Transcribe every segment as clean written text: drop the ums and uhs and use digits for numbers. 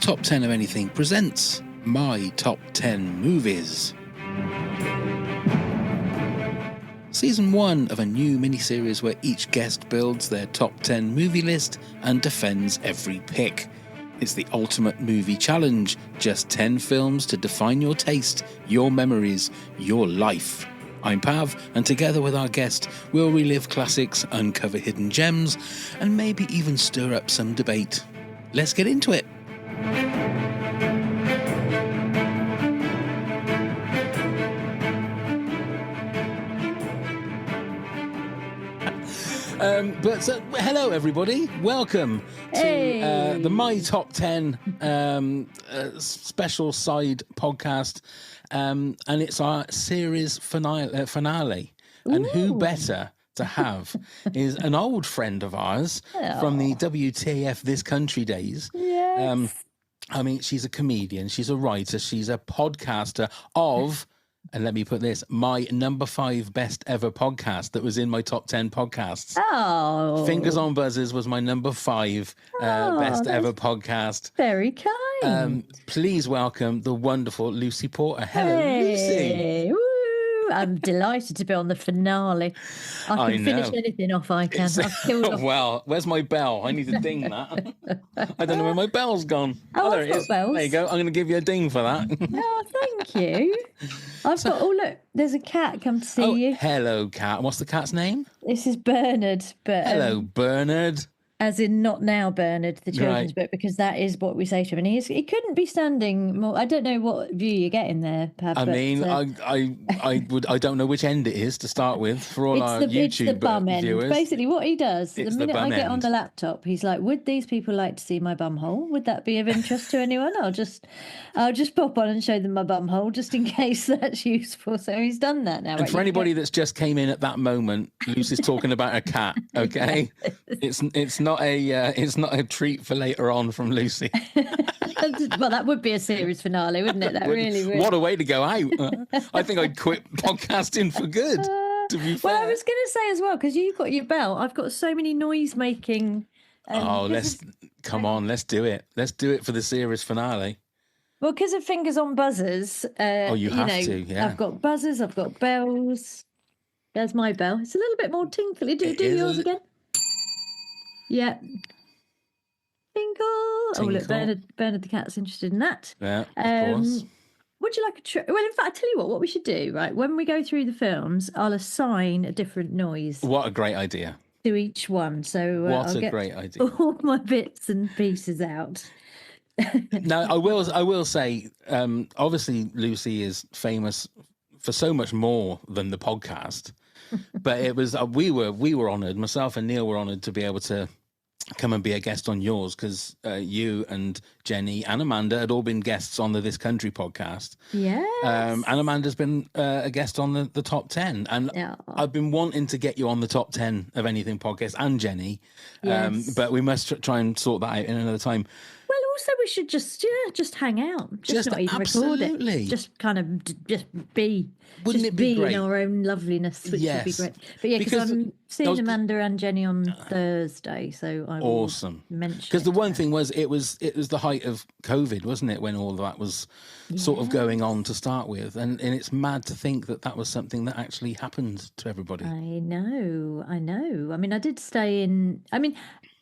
Top 10 of Anything presents My Top 10 Movies. Season 1 of a new miniseries where each guest builds their top 10 movie list and defends every pick. It's the ultimate movie challenge, just 10 films to define your taste, your memories, your life. I'm Pav, and together with our guest, we'll relive classics, uncover hidden gems, and maybe even stir up some debate. Let's get into it. Hello everybody, welcome to the My Top 10 special side podcast, and it's our series finale. And who better to have is an old friend of ours from the WTF This Country days. Yes. I mean, she's a comedian, she's a writer, she's a podcaster of... And let me put this, my number 5 best ever podcast that was in my top 10 podcasts. Oh. Fingers on Buzzers was my number 5 best ever podcast. Very kind. Please welcome the wonderful Lucy Porter. Hello, Lucy. Woo. I'm delighted to be on the finale. I can finish anything off I can. I've killed off. Well, where's my bell? I need to ding that. I don't know where my bell's gone. Oh, there I've it got is. bells. There you go. I'm going to give you a ding for that. Oh, thank you. Look, there's a cat come to see you. Hello, cat. What's the cat's name? This is Bernard. But Hello, Bernard. As in not now Bernard, the children's book, because that is what we say to him. And he couldn't be standing more. I don't know what view you're getting there, Pab. I don't know which end it is to start with for all our YouTube it's the bum viewers. End. Basically, what he does, It's the minute I get end. on the laptop, he's like, "Would these people like to see my bum hole? Would that be of interest to anyone? I'll just pop on and show them my bum hole, just in case that's useful." So he's done that now. And for anybody that's just came in at that moment, Lucy's talking about a cat. Okay, it's not a treat for later on from Lucy. Well, that would be a series finale, wouldn't it? That really would. What a way to go out! I think I'd quit podcasting for good. To be fair. Well, I was going to say as well, because you've got your bell. I've got so many noise making. Let's do it. Let's do it for the series finale. Well, because of Fingers on Buzzers. You have to. Yeah. I've got buzzers. I've got bells. There's my bell. It's a little bit more tinkly. Do yours again. Yeah. Tinkle. Oh, look, Bernard the cat's interested in that. Yeah, of course. Would you like a well, in fact, I tell you what we should do, right? When we go through the films, I'll assign a different noise. What a great idea. To each one. So I'll get great idea. All my bits and pieces out. Now, I will say, obviously, Lucy is famous for so much more than the podcast. But it was we were honoured. Myself and Neil were honoured to be able to come and be a guest on yours, because you and Jenny and Amanda had all been guests on the This Country podcast. Yes. And Amanda's been a guest on the top 10. And I've been wanting to get you on the top 10 of Anything podcast, and Jenny. Yes. But we must try and sort that out in another time. Well, also we should just hang out, just not even record it, just kind of just be. Wouldn't it be great? In our own loveliness, which would be great. But yeah, because I'm seeing Amanda and Jenny on Thursday, so I will mention. Because the one thing was, it was the height of COVID, wasn't it, when all that was sort of going on to start with, and it's mad to think that was something that actually happened to everybody. I know. I mean, I did stay in. I mean,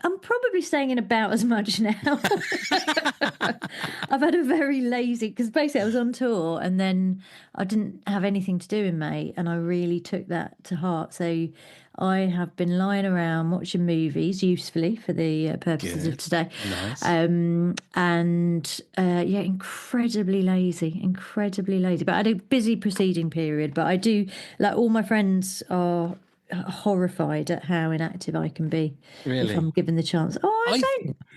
I'm probably staying in about as much now. I've had a very lazy, because basically I was on tour and then I didn't have anything to do in May, and I really took that to heart. So I have been lying around watching movies, usefully for the purposes of today. Nice. Incredibly lazy. But I had a busy preceding period. But I do, like, all my friends are horrified at how inactive I can be if I'm given the chance.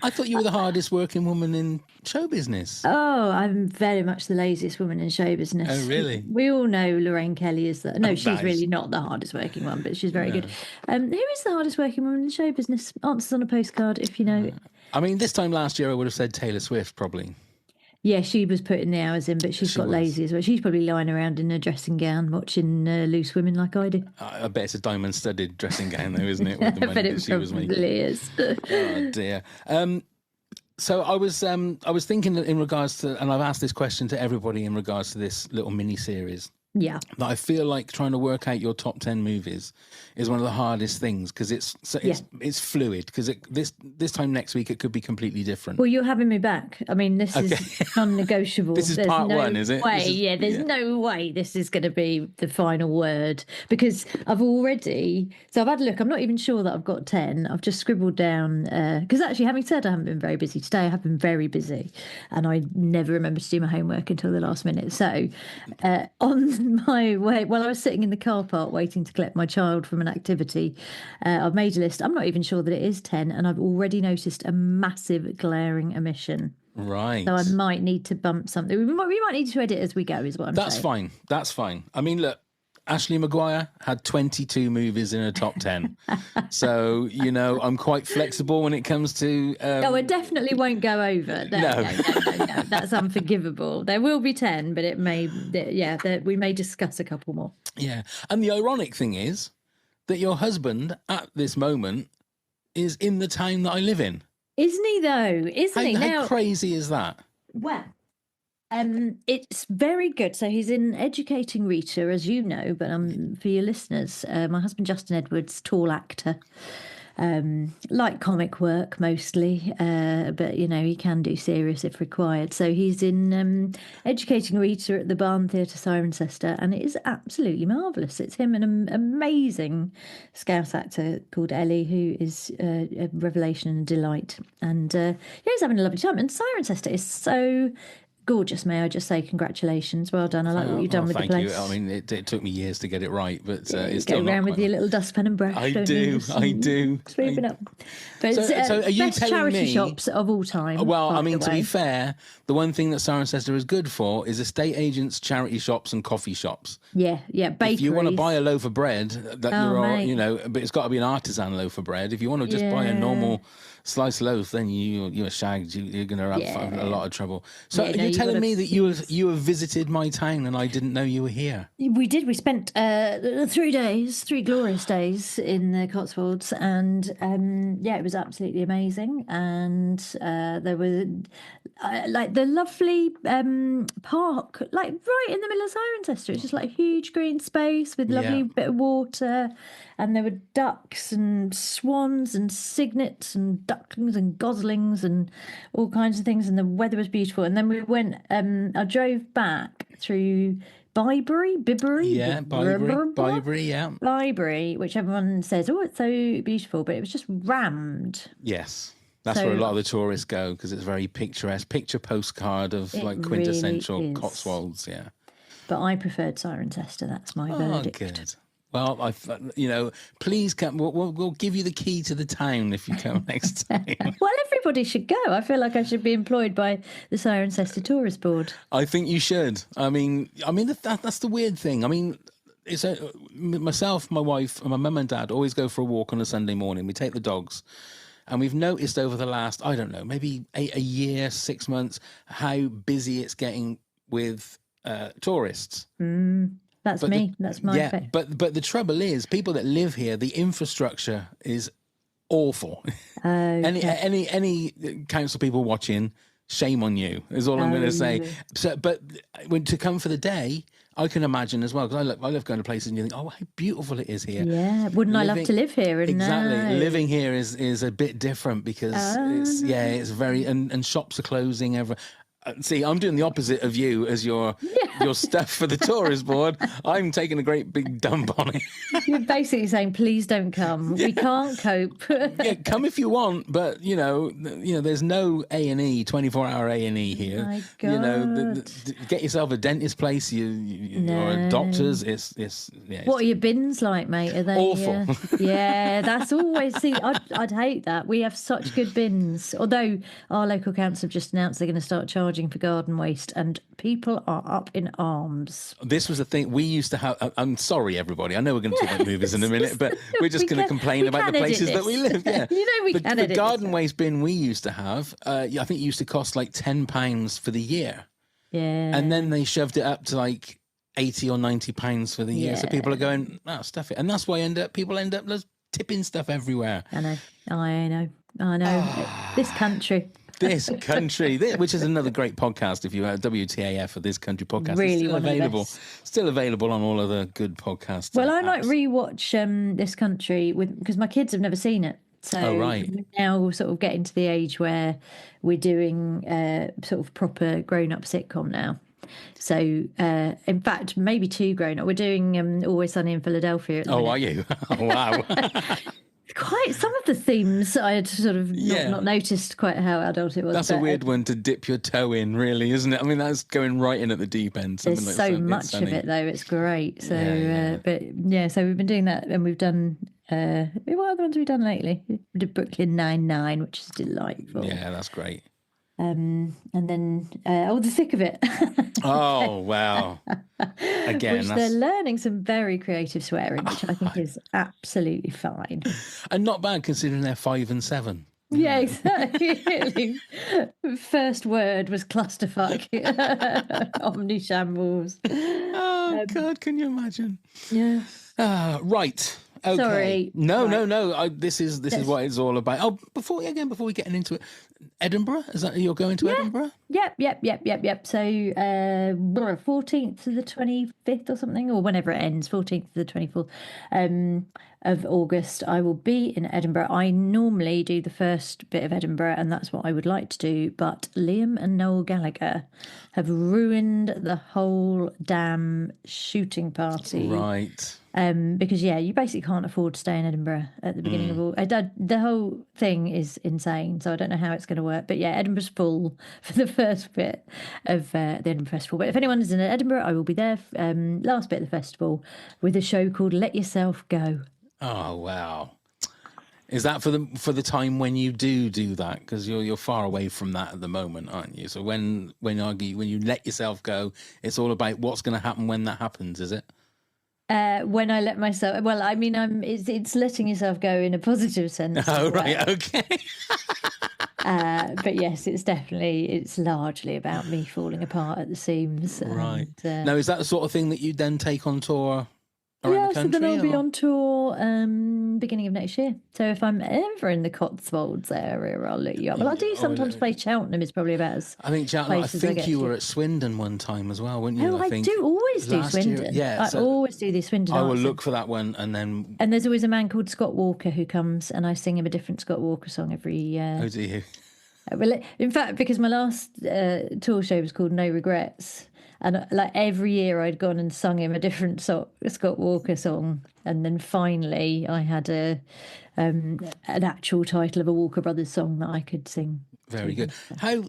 I thought you were the hardest working woman in show business. Oh, I'm very much the laziest woman in show business. Oh, really? We all know Lorraine Kelly is that. No, she's really not the hardest working one, but she's very good. Who is the hardest working woman in show business? Answers on a postcard, if you know. I mean, this time last year I would have said Taylor Swift, probably. Yeah, she was putting the hours in, but she got lazy as well. She's probably lying around in a dressing gown watching Loose Women like I do. I bet it's a diamond-studded dressing gown, though, isn't it? With the money that she was making. It probably is. Oh, dear. So I was thinking that in regards to, and I've asked this question to everybody in regards to this little mini series. Yeah. That I feel like trying to work out your top 10 movies is one of the hardest things because it's fluid because this time next week it could be completely different. Well, you're having me back. I mean, this is non-negotiable. This is part one, is it? There's no way this is going to be the final word because I've had a look. I'm not even sure that I've got 10. I've just scribbled down because actually, having said I haven't been very busy today, I have been very busy, and I never remember to do my homework until the last minute. So on my way, while I was sitting in the car park waiting to collect my child from an activity, I've made a list. I'm not even sure that it is 10, and I've already noticed a massive glaring omission. Right. So I might need to bump something. We might need to edit as we go, is what I'm saying. That's fine. I mean, look, Ashley Maguire had 22 movies in a top 10. So, I'm quite flexible when it comes to... I definitely won't go over. No. That's unforgivable. There will be 10, but it may... we may discuss a couple more. Yeah. And the ironic thing is that your husband, at this moment, is in the town that I live in. Isn't he, though? Isn't he? How crazy is that? Well... it's very good. So he's in Educating Rita, as you know, but for your listeners, my husband Justin Edwards, tall actor, like comic work mostly, but he can do serious if required. So he's in Educating Rita at the Barn Theatre, Cirencester, and it is absolutely marvellous. It's him and an amazing Scouse actor called Ellie, who is a revelation and a delight. And he's having a lovely time. And Cirencester is so gorgeous, may I just say, congratulations. Well done. I like what you've done with the place. Thank you. I mean, it took me years to get it right, but it's still not around with your little dustpan and brush. I do. Sweeping up. But so are you best telling charity me, shops of all time. Well, I mean, to be fair, the one thing that Cirencester is good for is estate agents, charity shops and coffee shops. Yeah, bakeries. If you want to buy a loaf of bread, but it's got to be an artisan loaf of bread. If you want to just buy a normal slice loaf, then you're shagged. You're going to have a lot of trouble. So you're telling me that you have visited my town and I didn't know you were here? We did. We spent 3 glorious days in the Cotswolds, and it was absolutely amazing. And there was the lovely park, like right in the middle of Cirencester. It's just like a huge green space with lovely bit of water, and there were ducks and swans and cygnets and ducklings and goslings and all kinds of things, and the weather was beautiful. And then we went, I drove back through Bibury, which everyone says, it's so beautiful, but it was just rammed. Yes. That's where a lot of the tourists go, because it's very picturesque, picture postcard of like quintessential really Cotswolds, yeah. But I preferred Cirencester, that's my verdict. Good. Well, please come. We'll give you the key to the town if you come next time. Well, everybody should go. I feel like I should be employed by the Cirencester Tourist Board. I think you should. I mean, that's the weird thing. I mean, myself, my wife, and my mum and dad always go for a walk on a Sunday morning. We take the dogs. And we've noticed over the last, I don't know, maybe a year, 6 months, how busy it's getting with tourists. That's me. That's my effect. But the trouble is, people that live here, the infrastructure is awful. Any council people watching, shame on you, is all I'm going to say. So, but when to come for the day, I can imagine as well, because I love going to places and you think, how beautiful it is here. Yeah, wouldn't I love to live here? Exactly. Living here is a bit different because it's very, and shops are closing. See, I'm doing the opposite of you as your stuff for the tourist board. I'm taking a great big dump on it. You're basically saying, please don't come. We can't cope. Come if you want, but there's no A&E, 24-hour A&E here. My God. Get yourself a dentist place, or a doctor's. What are your bins like, mate? Are they awful? That's always. See, I'd hate that. We have such good bins. Although our local council have just announced they're going to start charging for garden waste, and people are up in arms. This was a thing we used to have. I'm sorry, everybody. I know we're going to talk about movies in a minute, but we're just going to complain about the places that we live. Yeah, the garden waste bin we used to have. I think it used to cost like £10 for the year. Yeah, and then they shoved it up to like £80 or £90 for the year. So people are going, stuff it, and that's why people end up tipping stuff everywhere. I know. This country. This Country, which is another great podcast. If you have WTAF for This Country podcast, Really it's still one of the available. best. Still available on all of the good podcasts. Well, I apps. might rewatch This Country because my kids have never seen it. So right. we're now sort of getting to the age where we're doing sort of proper grown-up sitcom now. So, in fact, maybe too grown-up. We're doing Always Sunny in Philadelphia at the minute. Are you? Oh, wow. Quite some of the themes I had sort of not noticed quite how adult it was. That's a weird one to dip your toe in, really, isn't it? I mean, that's going right in at the deep end. There's like so much of it, though. It's great. So, so we've been doing that, and we've done. What other ones have we done lately? We did Brooklyn Nine-Nine, which is delightful. Yeah, that's great. And then The Thick of It. Oh, wow. Again, which they're learning some very creative swearing, which I think is absolutely fine. And not bad considering they're 5 and 7. Yeah, exactly. First word was clusterfuck. Omnishambles. Oh, God, can you imagine? Yeah. Right. Okay. Sorry. No. This is what it's all about. Oh, before we get into it, Edinburgh. Is that you're going to Edinburgh? Yep. So 14th to the 25th or something, or whenever it ends, 14th to the 24th of August, I will be in Edinburgh. I normally do the first bit of Edinburgh, and that's what I would like to do. But Liam and Noel Gallagher have ruined the whole damn shooting party. Right. Because you basically can't afford to stay in Edinburgh at the beginning of all. The whole thing is insane, so I don't know how it's going to work. But Edinburgh's full for the first bit of the Edinburgh Festival. But if anyone is in Edinburgh, I will be there. Last bit of the festival with a show called Let Yourself Go. Oh wow! Is that for the time when you do that? Because you're far away from that at the moment, aren't you? So when you let yourself go, it's all about what's going to happen when that happens, is it? When I let myself, well, I mean, it's letting yourself go in a positive sense. Oh, right, okay. But yes, it's largely about me falling apart at the seams. Right. And, now, is that the sort of thing that you then take on tour around the country? So then I'll be on tour beginning of next year. So if I'm ever in the Cotswolds area, I'll look you up. Well, I do sometimes play Cheltenham. Is probably about as I think Cheltenham. I think you were at Swindon one time as well, weren't you? Oh, I do always do Swindon. I always do the Swindon. I will look for that one, and there's always a man called Scott Walker who comes, and I sing him a different Scott Walker song every year. Oh, do you? Well, in fact, because my last tour show was called No Regrets. And like every year I'd gone and sung him a different Scott Walker song. And then finally I had an actual title of a Walker Brothers song that I could sing. Very good. How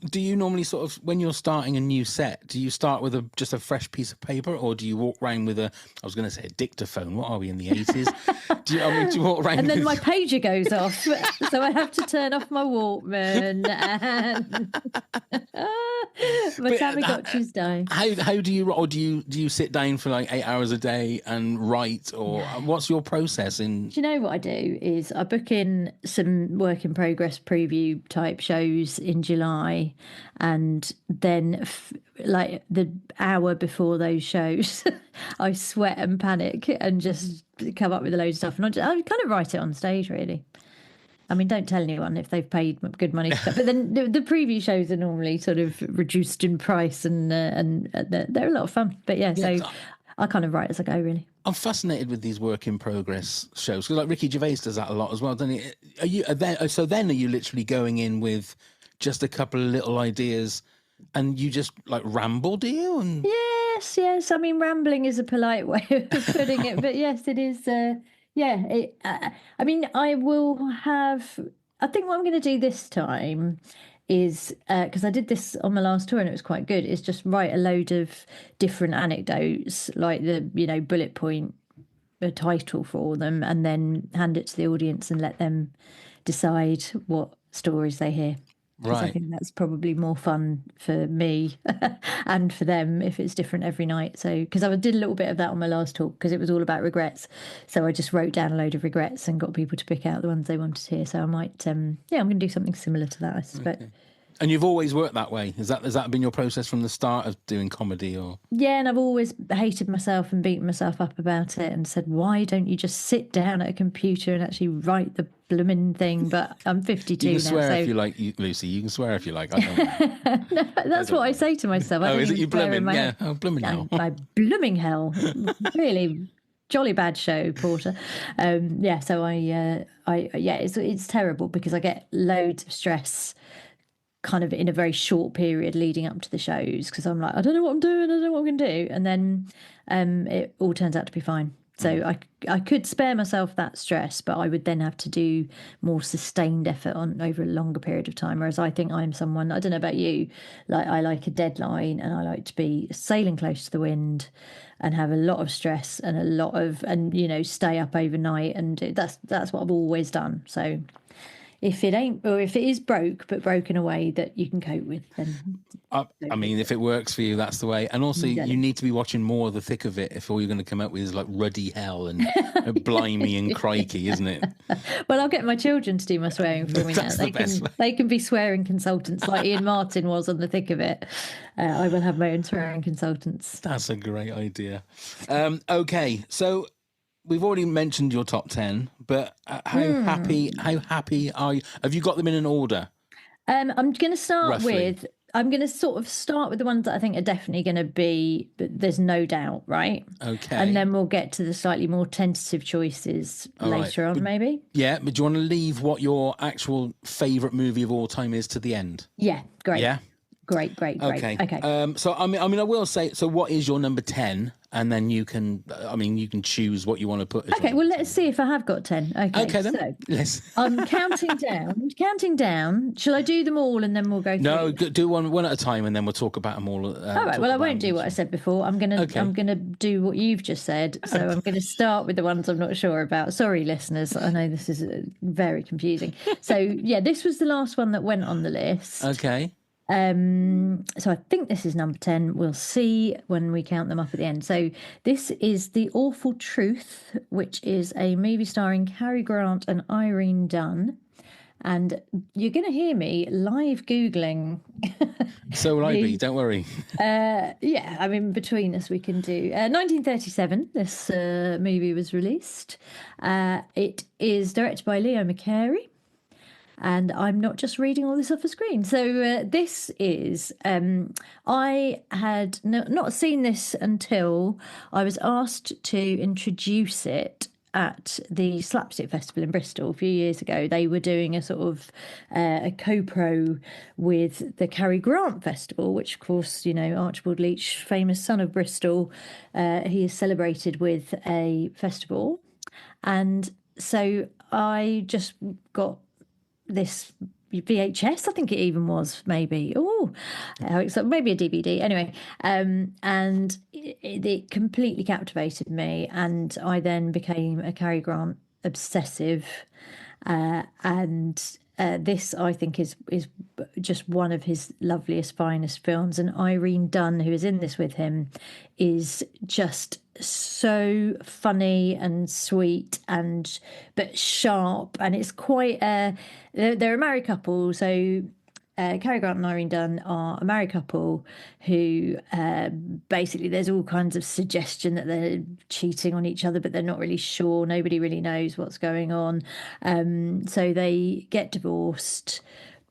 do you normally sort of, when you're starting a new set, do you start with just a fresh piece of paper, or do you walk around with I was going to say a dictaphone. What are we in the 80s? do you walk around? And then my pager goes off. So I have to turn off my Walkman and my Tamagotchi's dying. How do you, or do you sit down for like 8 hours a day and write, or what's your process in? Do you know what I do is I book in some work in progress preview type shows in July, and then like the hour before those shows I sweat and panic and just come up with a load of stuff, and I kind of write it on stage, really. I mean, don't tell anyone if they've paid good money for that. But then the preview shows are normally sort of reduced in price, and they're a lot of fun. But so I kind of write as I go, really. I'm fascinated with these work in progress shows, because like Ricky Gervais does that a lot as well, doesn't he? Are you literally going in with just a couple of little ideas and you just like ramble, do you? And yes. I mean, rambling is a polite way of putting it, but yes, it is. I mean, I think what I'm going to do this time is, because I did this on my last tour and it was quite good, is just write a load of different anecdotes, like the bullet point a title for them, and then hand it to the audience and let them decide what stories they hear. Right. I think that's probably more fun for me and for them if it's different every night. So, because I did a little bit of that on my last talk, because it was all about regrets. So I just wrote down a load of regrets and got people to pick out the ones they wanted to hear. So I might, I'm going to do something similar to that, I suspect. Okay. And you've always worked that way? Has that been your process from the start of doing comedy, or? Yeah, and I've always hated myself and beaten myself up about it and said, why don't you just sit down at a computer and actually write the blooming thing? But I'm 52 You now, can swear so if you like, Lucy. You can swear if you like. I don't mind. no, that's what I say to myself. I Oh, don't is it even you swear in blooming? my Yeah. head. Oh, blooming hell. My blooming hell, really jolly bad show, Porter. Yeah, so yeah, it's terrible because I get loads of stress kind of in a very short period leading up to the shows because I'm like, I don't know what I'm doing, I don't know what I'm going to do, and then it all turns out to be fine. So I could spare myself that stress, but I would then have to do more sustained effort on over a longer period of time. Whereas I think I'm someone, I don't know about you, like I like a deadline and I like to be sailing close to the wind and have a lot of stress and stay up overnight, and that's what I've always done. So if it ain't, or if it is broke but broken away that you can cope with, then I mean, if it works for you, that's the way. And also, Exactly. you need to be watching more of the thick of it if all you're going to come up with is like ruddy hell and blimey and crikey, isn't it? Well, I'll get my children to do my swearing for me now. That's the best way. They can be swearing consultants like Ian Martin was on the thick of it. I will have my own swearing consultants. That's a great idea. Okay, so we've already mentioned your top 10, but how happy are you? Have you got them in an order? I'm going to start Roughly. with. I'm going to sort of start with the ones that I think are definitely going to be, but there's no doubt, right? Okay. And then we'll get to the slightly more tentative choices later on, maybe. Yeah, but do you want to leave what your actual favourite movie of all time is to the end? Yeah, great. Yeah? Great. Okay. Okay. So I mean, I will say. So, what is your number 10? And then you can choose what you want to put. As Okay. your Well, let's see if I have got 10. Okay. then. So Let's. I'm counting down. Counting down. Shall I do them all and then we'll go through? No, do one at a time, and then we'll talk about them all. All right. Well, I won't do what I said before. I'm gonna do what you've just said. So I'm gonna start with the ones I'm not sure about. Sorry, listeners. I know this is very confusing. So yeah, this was the last one that went on the list. Okay. So I think this is number 10. We'll see when we count them up at the end. So this is The Awful Truth, which is a movie starring Cary Grant and Irene Dunne. And you're going to hear me live Googling. So will I be, don't worry. Yeah, I mean, between us, we can do. 1937, this movie was released. It is directed by Leo McCarey. And I'm not just reading all this off a screen. So this is, I had not seen this until I was asked to introduce it at the Slapstick Festival in Bristol a few years ago. They were doing a sort of a co-pro with the Cary Grant Festival, which of course, Archibald Leach, famous son of Bristol, he is celebrated with a festival. And so I just got this VHS, I think it even was, maybe. So maybe a DVD. Anyway, and it completely captivated me, and I then became a Cary Grant obsessive. And this, I think, is just one of his loveliest, finest films. And Irene Dunne, who is in this with him, is just so funny and sweet but sharp, and it's quite they're a married couple. So Cary Grant and Irene Dunne are a married couple who basically there's all kinds of suggestion that they're cheating on each other, but they're not really sure. Nobody really knows what's going on. So they get divorced,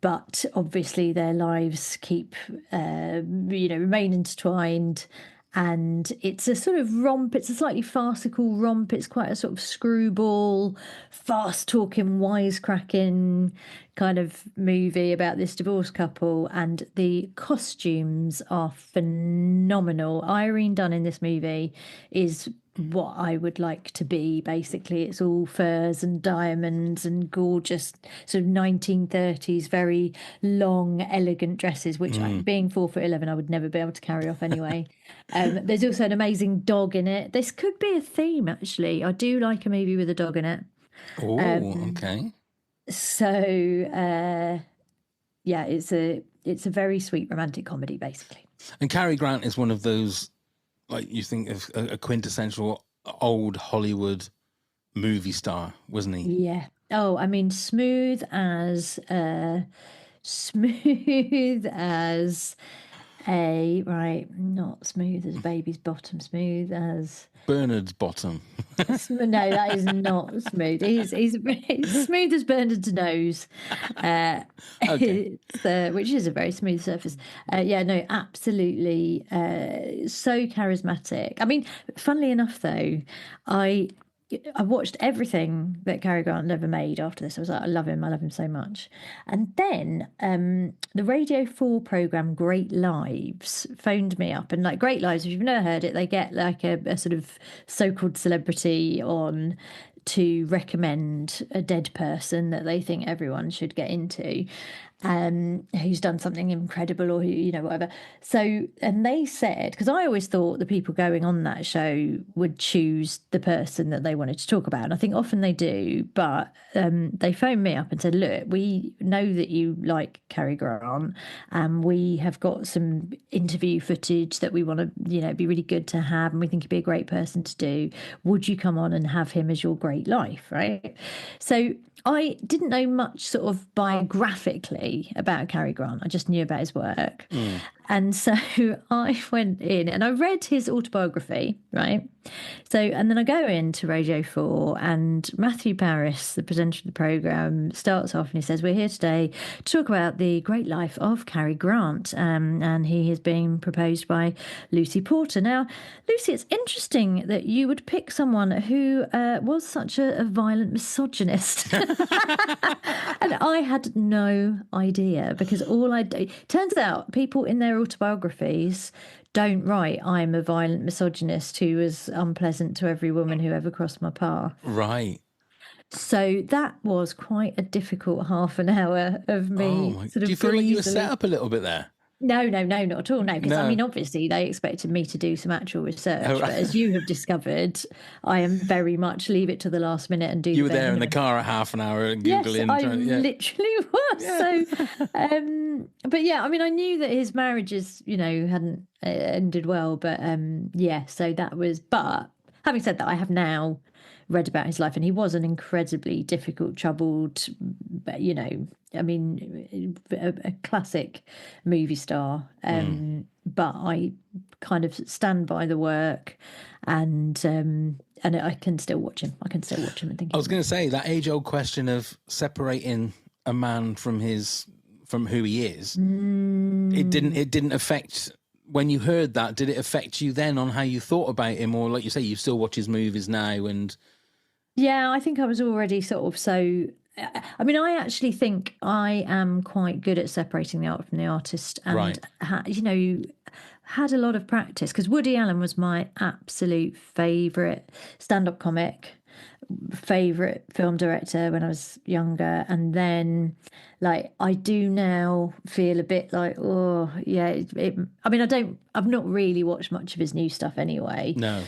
but obviously their lives keep remain intertwined. And it's a sort of romp. It's a slightly farcical romp. It's quite a sort of screwball, fast-talking, wisecracking kind of movie about this divorced couple. And the costumes are phenomenal. Irene Dunne in this movie is what I would like to be, basically. It's all furs and diamonds and gorgeous sort of 1930s, very long, elegant dresses, which being 4'11", I would never be able to carry off anyway. There's also an amazing dog in it. This could be a theme, actually. I do like a movie with a dog in it. Oh, okay. So, yeah, it's a very sweet romantic comedy, basically. And Cary Grant is one of those, like, you think of a quintessential old Hollywood movie star, wasn't he? Yeah. Oh, I mean, smooth as smooth as not smooth as a baby's bottom, smooth as Bernard's bottom. no, that is not smooth. He's smooth as Bernard's nose, Okay. which is a very smooth surface. Yeah, no, absolutely, so charismatic. I mean, funnily enough, though, I watched everything that Cary Grant ever made after this. I was like, I love him so much. And then the Radio 4 programme Great Lives phoned me up. And like Great Lives, if you've never heard it, they get like a sort of so-called celebrity on to recommend a dead person that they think everyone should get into, who's done something incredible or who, whatever. So, and they said, because I always thought the people going on that show would choose the person that they wanted to talk about. And I think often they do, but they phoned me up and said, look, we know that you like Cary Grant, and we have got some interview footage that we want to, it'd be really good to have, and we think he'd be a great person to do. Would you come on and have him as your great life, right? So I didn't know much sort of biographically about Cary Grant. I just knew about his work. And so I went in and I read his autobiography, right? So, and then I go into Radio 4 and Matthew Paris, the presenter of the programme, starts off and he says, we're here today to talk about the great life of Cary Grant. And he is being proposed by Lucy Porter. Now, Lucy, it's interesting that you would pick someone who was such a violent misogynist. And I had no idea, because turns out people in their autobiographies don't write, I'm a violent misogynist who was unpleasant to every woman who ever crossed my path. Right. So that was quite a difficult half an hour of me. Do you feel like you were set up a little bit there? No, not at all. No, because I mean, obviously they expected me to do some actual research, but as you have discovered, I am very much leave it to the last minute and do. You were there in the car a half an hour googling. Yes, I literally was. Yeah. So, but yeah, I mean, I knew that his marriages, hadn't ended well, but so that was. But having said that, I have now read about his life, and he was an incredibly difficult, troubled, I mean, a classic movie star. But I kind of stand by the work, and I can still watch him. I can still watch him and think. I was going to say that age-old question of separating a man from who he is. It didn't affect. When you heard that, did it affect you then on how you thought about him? Or like you say, you still watch his movies now? And yeah, I think I was already sort of so. I mean, I actually think I am quite good at separating the art from the artist, and had a lot of practice, because Woody Allen was my absolute favourite stand-up comic, favourite film director when I was younger, and then like I do now feel a bit like, oh yeah, I mean, I've not really watched much of his new stuff anyway. No.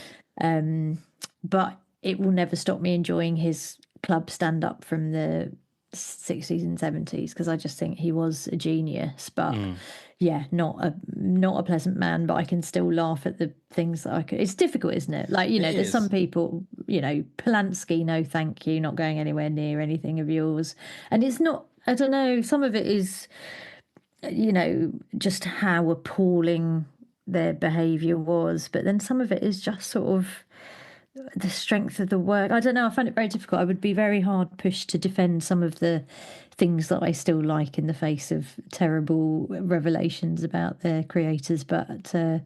But it will never stop me enjoying his club stand-up from the 60s and 70s, because I just think he was a genius. But yeah, not a pleasant man, but I can still laugh at the things that I could. It's difficult, isn't it? Like, there's some people, Polanski, no thank you, not going anywhere near anything of yours. And it's not, I don't know, some of it is, just how appalling their behaviour was, but then some of it is just sort of the strength of the work. I don't know, I find it very difficult. I would be very hard pushed to defend some of the things that I still like in the face of terrible revelations about their creators. But the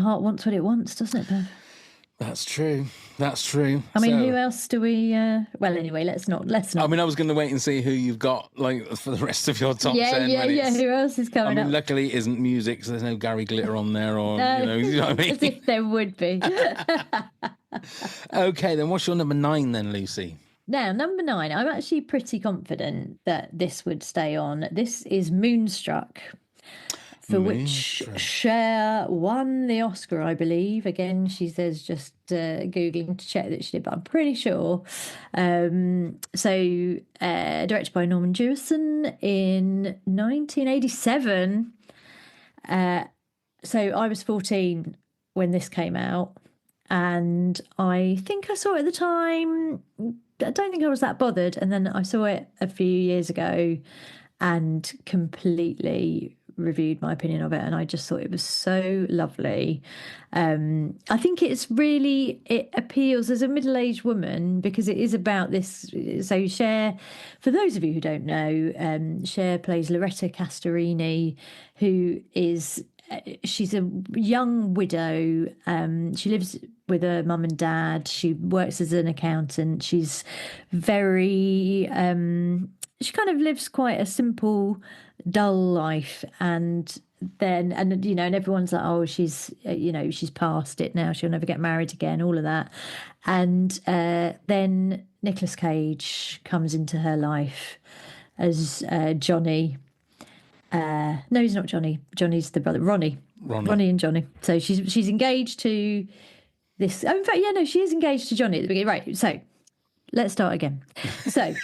heart wants what it wants, doesn't it, Bev? That's true. I mean, who else do we well, anyway, let's not. I mean, I was going to wait and see who you've got like for the rest of your top 10. Yeah, who else is coming up? Luckily it isn't music, so there's no Gary Glitter on there, or you know what I mean? As if there would be. Okay, then what's your number 9 then, Lucy? Now, number 9, I'm actually pretty confident that this would stay on. This is Moonstruck, for which Cher won the Oscar, I believe. Again, she says just Googling to check that she did, but I'm pretty sure. So, directed by Norman Jewison in 1987. So I was 14 when this came out, and I think I saw it at the time. I don't think I was that bothered, and then I saw it a few years ago, and completely reviewed my opinion of it, and I just thought it was so lovely. I think it appeals as a middle-aged woman because it is about this. So Cher, for those of you who don't know, Cher plays Loretta Castorini, who is she's a young widow. She lives with her mum and dad. She works as an accountant. She's very she kind of lives quite a simple, dull life, and everyone's like, oh, she's she's past it now, she'll never get married again, all of that. And then Nicolas Cage comes into her life as Johnny. No, he's not Johnny. Johnny's the brother, Ronnie and Johnny. So she's engaged to this. Oh, in fact, yeah, no, she is engaged to Johnny at the beginning. Right. So let's start again. So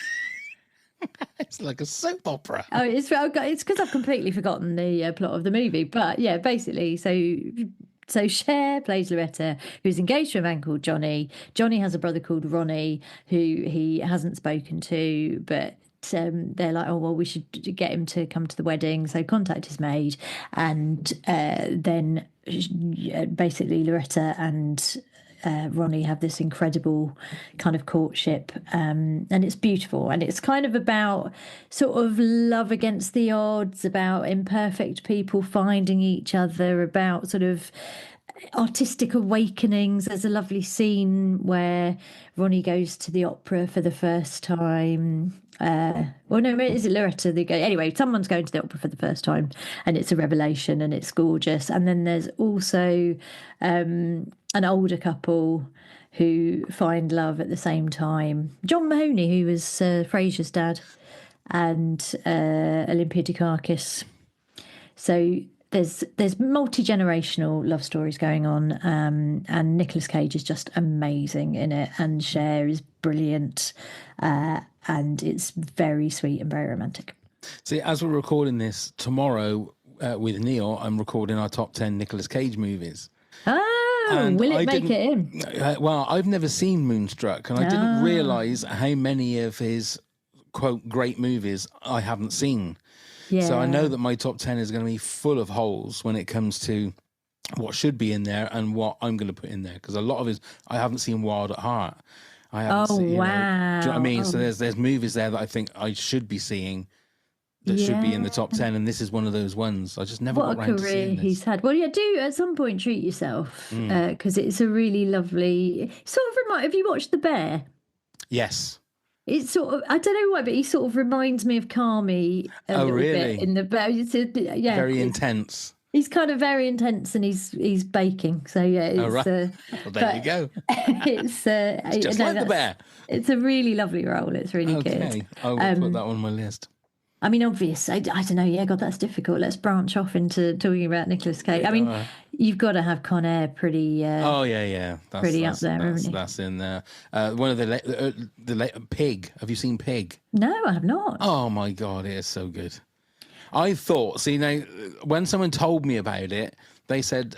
it's like a soap opera. Oh, it's because I've completely forgotten the plot of the movie. But yeah, basically, so Cher plays Loretta, who's engaged to a man called Johnny. Johnny has a brother called Ronnie, who he hasn't spoken to, but they're like, oh, well, we should get him to come to the wedding. So contact is made. And then basically Loretta and Ronnie have this incredible kind of courtship, and it's beautiful, and it's kind of about sort of love against the odds, about imperfect people finding each other, about sort of artistic awakenings. There's a lovely scene where Ronnie goes to the opera for the first time. Well, no, is it Loretta? Anyway, someone's going to the opera for the first time, and it's a revelation, and it's gorgeous. And then there's also an older couple who find love at the same time. John Mahoney, who was Frasier's dad, and Olympia Dukakis. So there's multi-generational love stories going on, and Nicolas Cage is just amazing in it, and Cher is brilliant, and it's very sweet and very romantic. See, as we're recording this tomorrow with Neil, I'm recording our top 10 Nicolas Cage movies. And will it make it in? Well, I've never seen Moonstruck, and I didn't realise how many of his, quote, great movies I haven't seen. Yeah. So I know that my top 10 is going to be full of holes when it comes to what should be in there and what I'm going to put in there. Because a lot of his, I haven't seen Wild at Heart. I haven't seen, wow. Do you know what I mean? So there's movies there that I think I should be seeing that should be in the top 10, and this is one of those ones. I just never got around to seeing this. What a career he's had. Well, yeah, do at some point treat yourself, because it's a really lovely... Sort of have you watched The Bear? Yes. It's sort of, I don't know why, but he sort of reminds me of Carmy a little bit in The Bear. Yeah, very intense. He's kind of very intense, and he's baking. So yeah, it's, right. Well, there you go. It's just like The Bear. It's a really lovely role. It's really good. Okay, I will put that on my list. I mean, obvious. I don't know. Yeah, God, that's difficult. Let's branch off into talking about Nicolas Cage. I mean, you've got to have Con Air pretty. That's pretty up there, isn't it? That's in there. One of the Pig. Have you seen Pig? No, I have not. Oh my God, it is so good. I thought. See, now when someone told me about it, they said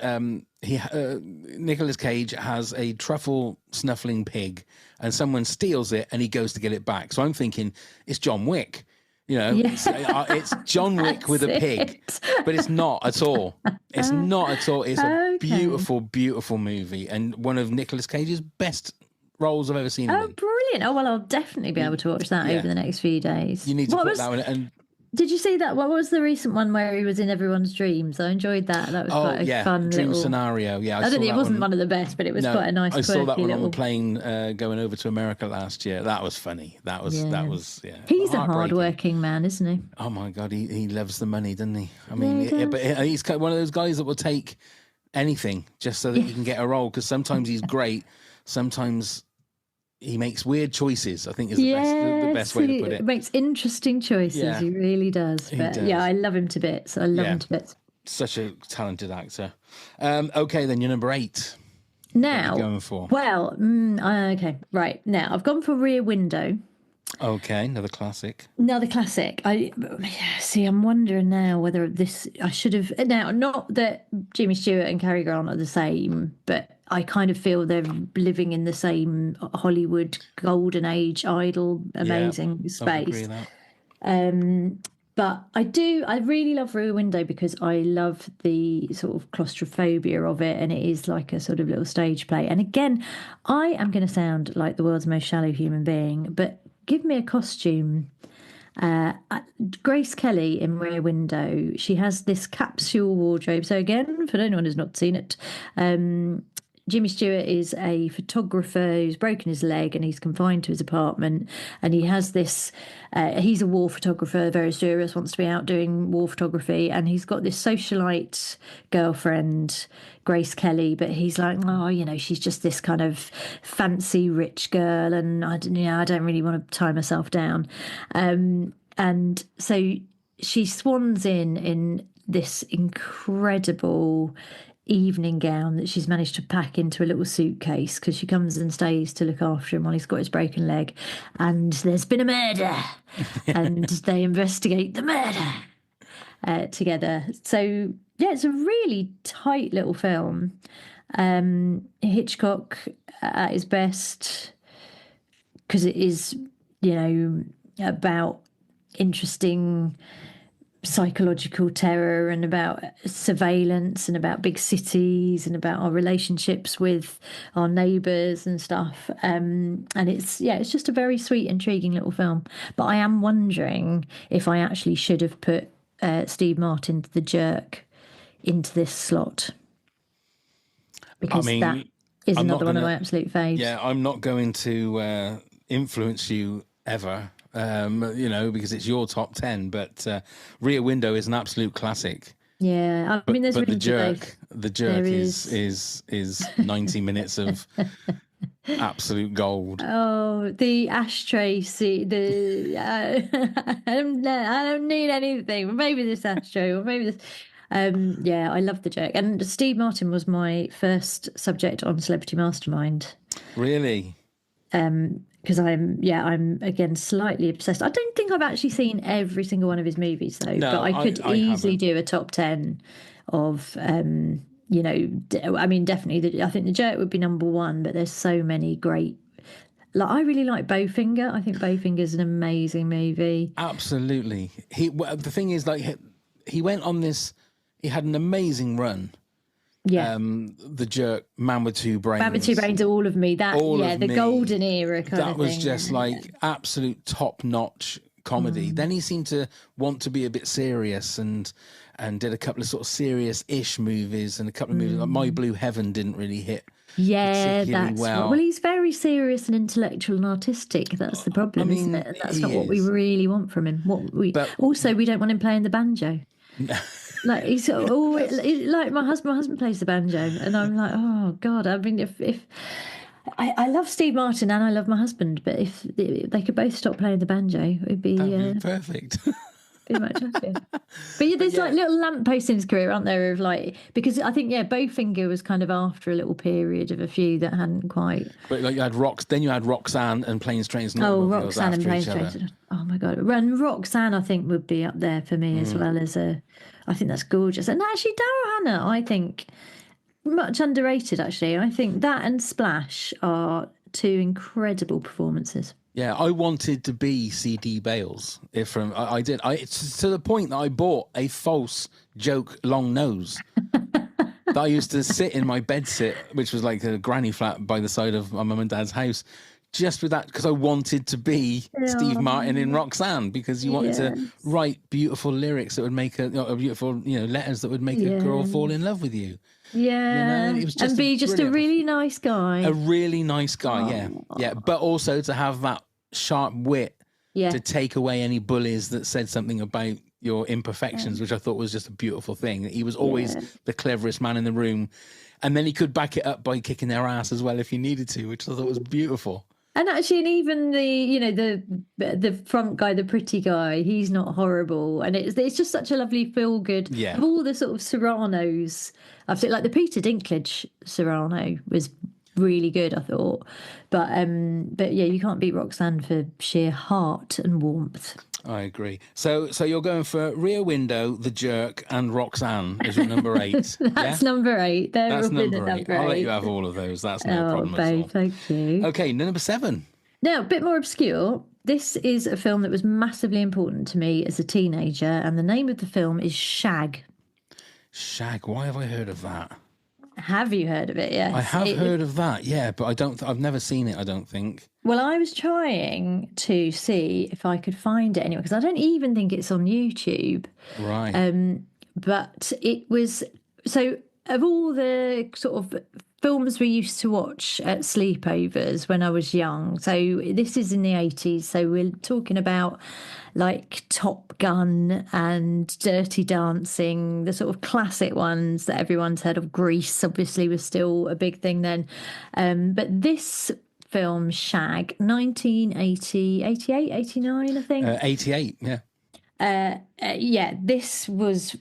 Nicolas Cage has a truffle snuffling pig, and someone steals it, and he goes to get it back. So I'm thinking it's John Wick. You know, it's John Wick with a pig, but it's not at all. It's not at all. It's a beautiful, beautiful movie, and one of Nicolas Cage's best roles I've ever seen. Oh, brilliant! Oh, well, I'll definitely be able to watch that over the next few days. You need to put that one. And did you see that? What was the recent one where he was in everyone's dreams? I enjoyed that. That was quite a fun dream little scenario. Yeah, I don't think it wasn't one of the best, but it was quite a nice. I saw that one on the plane going over to America last year. That was funny. That was. He's a hard-working man, isn't he? Oh my God, he loves the money, doesn't he? I mean, but he's one of those guys that will take anything just so that he can get a role. Because sometimes he's great, sometimes he makes weird choices, I think is the best way to put it. He makes interesting choices. Yeah. He really does. But yeah, I love him to bits. I love him to bits. Such a talented actor. Okay, then you're number 8. Now, what are you going for? Well, okay, right. Now, I've gone for Rear Window. Okay, another classic. I'm wondering now whether I should have... Now, not that Jimmy Stewart and Cary Grant are the same, but I kind of feel they're living in the same Hollywood golden age, idol, amazing space. I agree with that. But I really love Rear Window because I love the sort of claustrophobia of it, and it is like a sort of little stage play. And again, I am going to sound like the world's most shallow human being, but give me a costume. Grace Kelly in Rear Window, she has this capsule wardrobe. So again, for anyone who's not seen it, Jimmy Stewart is a photographer who's broken his leg and he's confined to his apartment. And he has this, he's a war photographer, very serious, wants to be out doing war photography. And he's got this socialite girlfriend, Grace Kelly, but he's like, oh, you know, she's just this kind of fancy rich girl. And I don't really want to tie myself down. And so she swans in this incredible evening gown that she's managed to pack into a little suitcase because she comes and stays to look after him while he's got his broken leg. And there's been a murder, and they investigate the murder together. So yeah, it's a really tight little film. Hitchcock at his best, because it is, you know, about interesting psychological terror and about surveillance and about big cities and about our relationships with our neighbours and stuff. And it's just a very sweet, intriguing little film. But I am wondering if I actually should have put Steve Martin's The Jerk into this slot, because that is another one of my absolute faves. Yeah, I'm not going to influence you ever. Because it's your top 10, but Rear Window is an absolute classic. Yeah, I mean, there's really the jerk is 90 minutes of absolute gold. Oh, the ashtray seat. I don't need anything. Maybe this ashtray, or maybe this. Yeah, I love The Jerk, and Steve Martin was my first subject on Celebrity Mastermind. Really? Because I'm again slightly obsessed. I don't think I've actually seen every single one of his movies though, but I could easily do a top 10 of, definitely. I think The Jerk would be number one, but there's so many great. Like, I really like Bowfinger. I think Bowfinger's an amazing movie. Absolutely. The thing is, like, he went on this. He had an amazing run. Yeah, The Jerk, Man with Two Brains. Man with Two Brains, all of me. The golden era kind of thing. That was just like absolute top-notch comedy. Then he seemed to want to be a bit serious and did a couple of sort of serious-ish movies, and a couple of movies like My Blue Heaven didn't really hit. Yeah, that's well, he's very serious and intellectual and artistic. That's the problem, isn't it? And that's not what we really want from him. We don't want him playing the banjo. Like, he's always, like my husband plays the banjo, and I'm like, oh God. I mean, if I love Steve Martin and I love my husband, but if they could both stop playing the banjo, it'd be perfect. Be much happier. But there's like little lampposts in his career, aren't there? Of like, because I think Bowfinger was kind of after a little period of a few that hadn't quite. But like then you had Roxanne and Planes, Trains, and Automobiles. Roxanne and Planes, Trains. Oh my God, and Roxanne I think would be up there for me as well as I think that's gorgeous. And actually, Daryl Hannah, I think, much underrated. Actually, I think that and Splash are two incredible performances. Yeah, I wanted to be C.D. Bales. I did. It's to the point that I bought a false joke long nose that I used to sit in my bedsit, which was like a granny flat by the side of my mum and dad's house, just with that, because I wanted to be Steve Martin in Roxanne, because you wanted to write beautiful lyrics that would make a beautiful, letters that would make a girl fall in love with you. Yeah, it was just and be just a really nice guy. A really nice guy, yeah. But also to have that sharp wit to take away any bullies that said something about your imperfections, which I thought was just a beautiful thing. He was always the cleverest man in the room, and then he could back it up by kicking their ass as well if he needed to, which I thought was beautiful. And actually, and even the front guy, the pretty guy, he's not horrible, and it's just such a lovely feel good. Yeah. Of all the sort of Serranos, I've seen, like the Peter Dinklage Serrano was really good, I thought, but yeah, you can't beat Roxanne for sheer heart and warmth. I agree. So you're going for Rear Window, The Jerk, and Roxanne as your number 8. That's number 8. That's number 8. I'll let you have all of those. That's no problem at all. Thank you. Okay, number 7. Now, a bit more obscure. this is a film that was massively important to me as a teenager, and the name of the film is Shag. Shag. Why have I heard of that? Have you heard of it? Yes. I have heard of that, yeah, but I've never seen it, I don't think. Well, I was trying to see if I could find it anyway, because I don't even think it's on YouTube. Right. But it was, so of all the sort of films we used to watch at sleepovers when I was young, so this is in the 80s, so we're talking about like Top Gun and Dirty Dancing, the sort of classic ones that everyone's heard of. Grease obviously was still a big thing then. But this film, Shag, 1980, 88, 89, I think. 88, yeah. Yeah, this was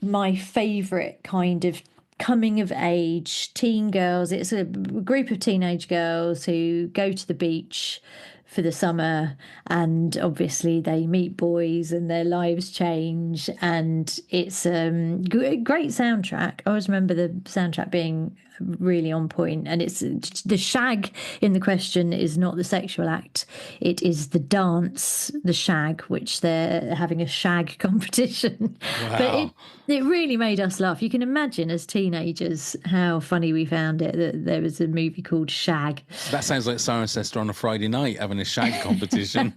my favourite kind of coming of age teen girls. It's a group of teenage girls who go to the beach for the summer, and obviously they meet boys and their lives change, and it's a great soundtrack. I always remember the soundtrack being really on point, and it's the shag in the question is not the sexual act, it is the dance, the shag, which they're having a shag competition. Wow. But it really made us laugh. You can imagine as teenagers how funny we found it that there was a movie called Shag. That sounds like Cirencester on a Friday night having a shag competition.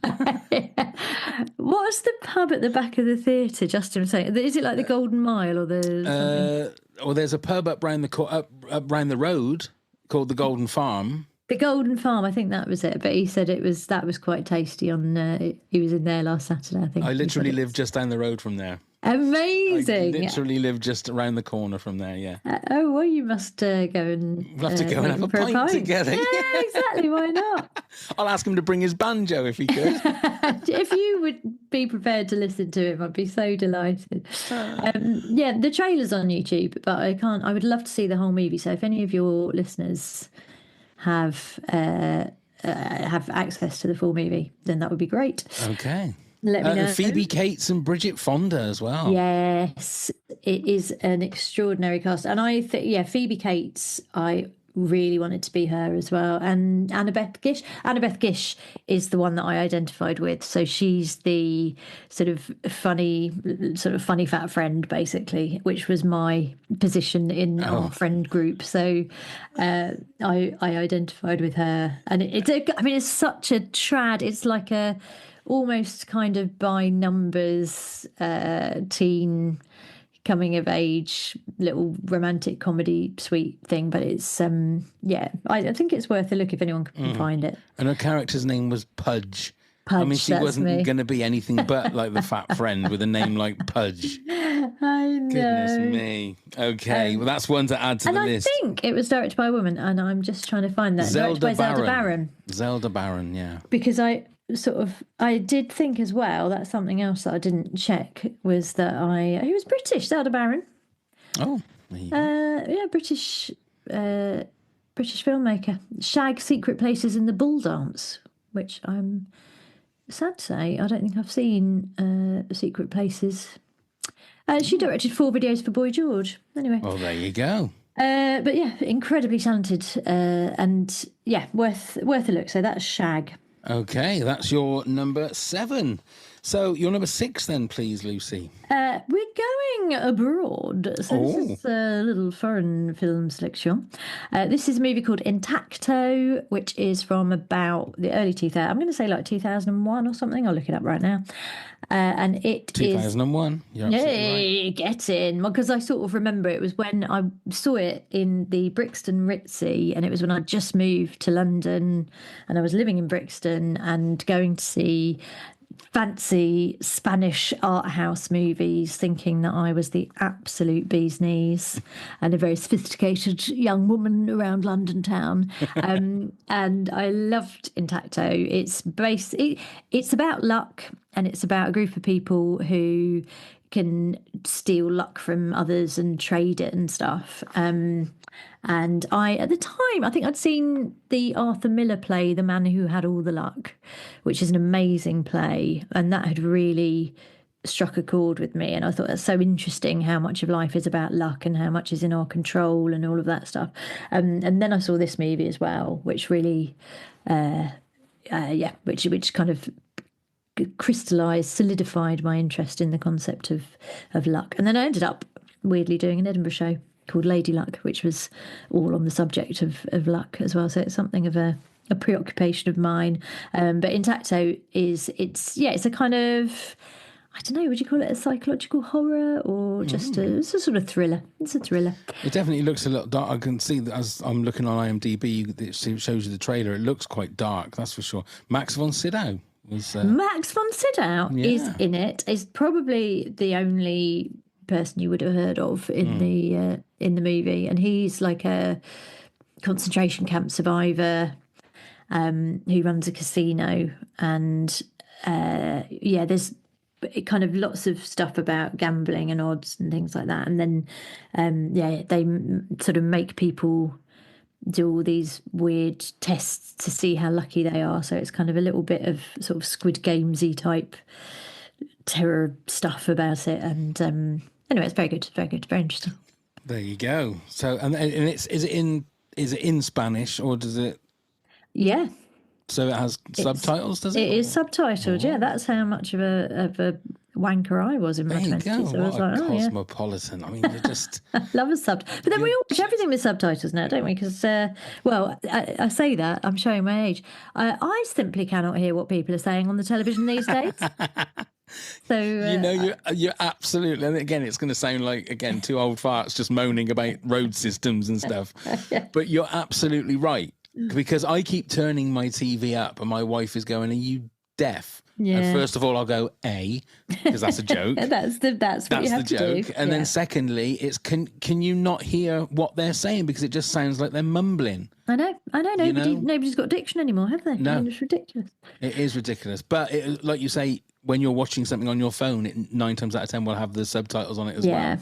What's the pub at the back of the theatre? Justin was saying, is it like the Golden Mile or the something? Well, there's a pub up round the road called the Golden Farm. The Golden Farm, I think that was it. But he said that was quite tasty. He was in there last Saturday, I think. I literally live just down the road from there. Amazing! I literally live just around the corner from there. Yeah. Oh well, you must go and we'll have to go and have a pint together. Yeah, exactly. Why not? I'll ask him to bring his banjo if he could. If you would be prepared to listen to him, I'd be so delighted. Yeah, the trailer's on YouTube, but I can't. I would love to see the whole movie. So if any of your listeners have access to the full movie, then that would be great. Okay. Let me know. Phoebe Cates and Bridget Fonda as well. Yes, it is an extraordinary cast. And I think, yeah, Phoebe Cates, I really wanted to be her as well. And Annabeth Gish. Annabeth Gish is the one that I identified with. So she's the sort of funny fat friend, basically, which was my position in our friend group. So I identified with her. And it's such a trad. It's like a almost kind of by numbers teen coming of age little romantic comedy sweet thing, but it's I think it's worth a look if anyone can find it. And her character's name was Pudge. I mean, she wasn't going to be anything but like the fat friend with a name like Pudge. I know. Goodness me. Okay, well, that's one to add to the list. I think it was directed by a woman, and I'm just trying to find that. Zelda Barron. Zelda Barron, yeah. Because I did think as well, that's something else that I didn't check, was that he was British, Zelda Barron. Oh, there you go. Yeah, British filmmaker. Shag, Secret Places and the Bull Dance, which I'm sad to say I don't think I've seen Secret Places. She directed 4 videos for Boy George. Anyway. Well, there you go. But yeah, incredibly talented, and yeah, worth a look. So that's Shag. Okay, that's your number 7. So your number 6 then, please, Lucy. We're going abroad. So this is a little foreign film selection. This is a movie called Intacto, which is from about the early 2000s. I'm going to say like 2001 or something. I'll look it up right now. And it 2001. You're absolutely right. Get in. Because I sort of remember it was when I saw it in the Brixton Ritzy, and it was when I just moved to London and I was living in Brixton and going to see fancy Spanish art house movies, thinking that I was the absolute bee's knees and a very sophisticated young woman around London town. And I loved Intacto. It's about luck, and it's about a group of people who can steal luck from others and trade it and stuff. And at the time, I think I'd seen the Arthur Miller play, The Man Who Had All the Luck, which is an amazing play. And that had really struck a chord with me. And I thought that's so interesting how much of life is about luck and how much is in our control and all of that stuff. And then I saw this movie as well, which really, which kind of crystallized, solidified my interest in the concept of luck. And then I ended up weirdly doing an Edinburgh show called Lady Luck, which was all on the subject of luck as well. So it's something of a preoccupation of mine. But Intacto it's a kind of, I don't know, would you call it a psychological horror or just it's a sort of thriller? It's a thriller. It definitely looks a lot dark. I can see that as I'm looking on IMDb, it shows you the trailer. It looks quite dark, that's for sure. Max von Sydow Max von Sydow is in it. Is probably the only person you would have heard of in the movie, and he's like a concentration camp survivor who runs a casino, and there's kind of lots of stuff about gambling and odds and things like that, and then they sort of make people do all these weird tests to see how lucky they are. So it's kind of a little bit of sort of Squid Gamesy type terror stuff about it, and anyway, it's very good, very interesting. There you go. So and is it in Spanish or does it? Yeah. So it has subtitles, does it? It is subtitled, yeah. That's how much of a wanker I was in my 20s. So I was like, cosmopolitan. I mean, you just... I love a subtitle. But then we all watch everything with subtitles now, don't we? Because, I say that, I'm showing my age. I simply cannot hear what people are saying on the television these days. So you're absolutely, and again, it's going to sound like, again, two old farts just moaning about road systems and stuff. Yeah. But you're absolutely right. Because I keep turning my TV up and my wife is going, are you deaf? Yeah. And first of all, I'll go, A, because that's a joke. that's what you have to do. And then secondly, it's can you not hear what they're saying? Because it just sounds like they're mumbling. I know. Nobody's got diction anymore, have they? No. I mean, it's ridiculous. It is ridiculous. But like you say, when you're watching something on your phone, 9 times out of 10 will have the subtitles on it as well.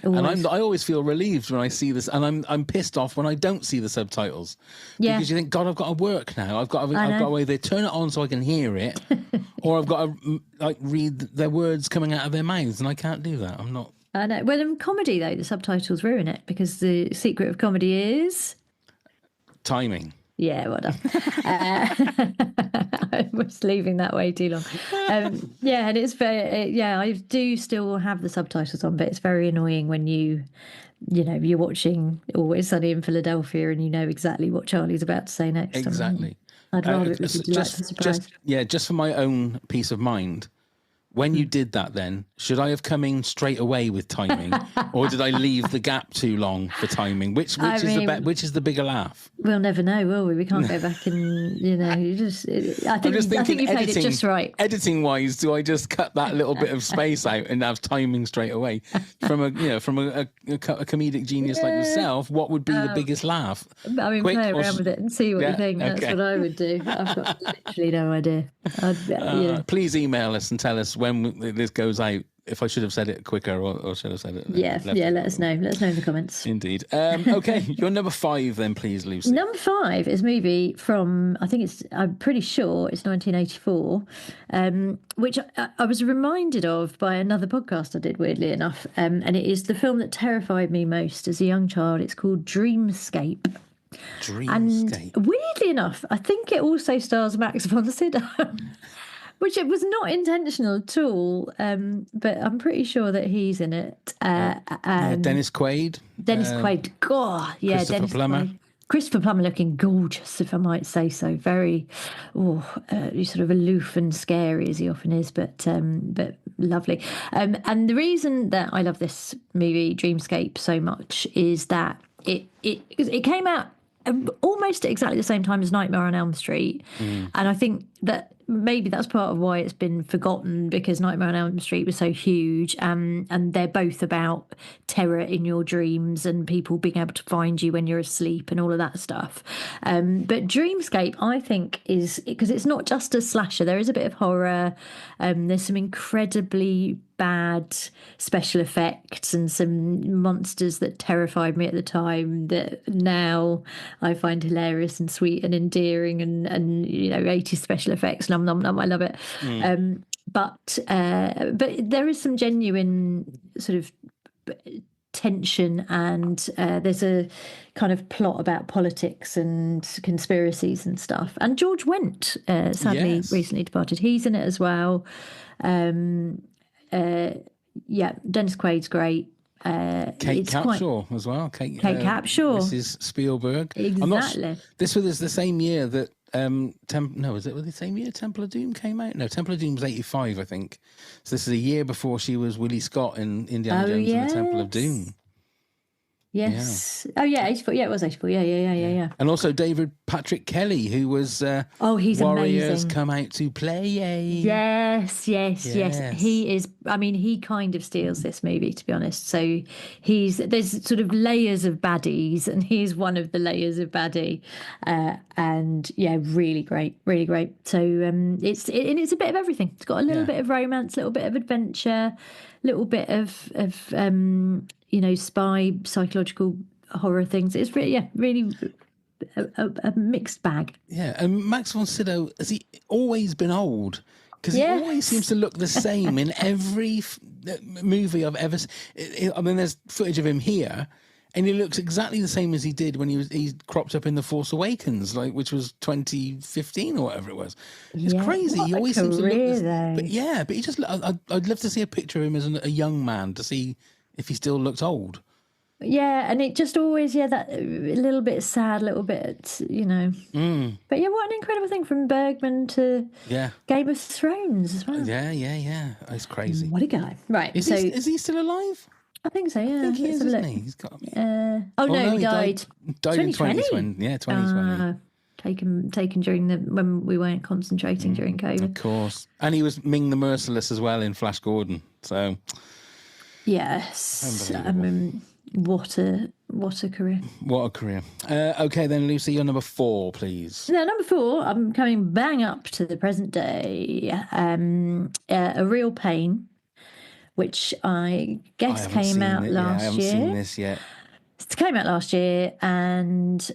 Always. And I always feel relieved when I see this, and I'm pissed off when I don't see the subtitles. Yeah. Because you think, God, I've got to work now. I've got to either turn it on so I can hear it, or I've got to read their words coming out of their mouths, and I can't do that. I'm not. I know. Well, in comedy though, the subtitles ruin it because the secret of comedy is timing. Yeah, well done. I was leaving that way too long. And it's very, I do still have the subtitles on, but it's very annoying when you're watching Always Sunny in Philadelphia and you know exactly what Charlie's about to say next. Exactly. I'd rather it was a delightful surprise. Just for my own peace of mind, when you did that then, should I have come in straight away with timing or did I leave the gap too long for timing? Which is the bigger laugh? We'll never know, will we? We can't go back and, I think you played it just right. Editing wise, do I just cut that little bit of space out and have timing straight away? From a comedic genius like yourself, what would be the biggest laugh? I mean, play around with it and see what you think. That's what I would do. I've got literally no idea. Please email us and tell us when this goes out, if I should have said it quicker or should have said it. Let us know. Let us know in the comments. Indeed. Okay, your number 5 then, please, Lucy. Number 5 is a movie from, I'm pretty sure it's 1984, which I was reminded of by another podcast I did, weirdly enough, and it is the film that terrified me most as a young child. It's called Dreamscape. And weirdly enough, I think it also stars Max von Sydow. Which it was not intentional at all, but I'm pretty sure that he's in it. Dennis Quaid. God, yeah, Christopher Plummer. Christopher Plummer looking gorgeous, if I might say so. Very, sort of aloof and scary as he often is, but lovely. And the reason that I love this movie, Dreamscape, so much is that it came out almost at exactly the same time as Nightmare on Elm Street, and I think that maybe that's part of why it's been forgotten, because Nightmare on Elm Street was so huge, and they're both about terror in your dreams and people being able to find you when you're asleep and all of that stuff. But Dreamscape, I think, is because it's not just a slasher. There is a bit of horror. There's some incredibly bad special effects and some monsters that terrified me at the time that now I find hilarious and sweet and endearing, and 80s special effects. Num num num, I love it. But there is some genuine sort of tension, and there's a kind of plot about politics and conspiracies and stuff. And George Wendt, sadly recently departed. He's in it as well. Yeah, Dennis Quaid's great. Kate Capshaw as well. Kate Capshaw, Mrs. Spielberg. Exactly. This was the same year that was it the same year Temple of Doom came out? No, Temple of Doom was 85, I think. So this is a year before she was Willie Scott in Indiana Jones and the Temple of Doom. Yes. Yeah. Oh, yeah, 84. Yeah, it was 84. Yeah. And also David Patrick Kelly, who was he's Warriors amazing. Come Out to Play. Yes. He is. I mean, he kind of steals this movie, to be honest. So there's sort of layers of baddies, and he's one of the layers of baddie. And yeah, really great. So it's a bit of everything. It's got a little bit of romance, a little bit of adventure, a little bit of spy psychological horror things. It's really a mixed bag. Yeah, and Max von Sydow, has he always been old? Because he always seems to look the same in every movie I've ever seen. I mean, there's footage of him here, and he looks exactly the same as he did when he cropped up in The Force Awakens, which was 2015 or whatever it was. It's crazy. He always seems to look but he just. I'd love to see a picture of him as a young man to see if he still looked old. Yeah, and it just always, that a little bit sad, a little bit, But yeah, what an incredible thing, from Bergman to Game of Thrones as well. Yeah. It's crazy. What a guy. Right. Is he still alive? I think so, yeah. I think he is, isn't he? He's got... he died. Died in 2020. Yeah, 2020. Taken during when we weren't concentrating during COVID. Of course. And he was Ming the Merciless as well in Flash Gordon. So... Yes. What a career. What a career. Okay, then, Lucy, you're number 4, please. Now, number 4, I'm coming bang up to the present day. A Real Pain, which I guess came out last year. I haven't seen this yet. It came out last year, and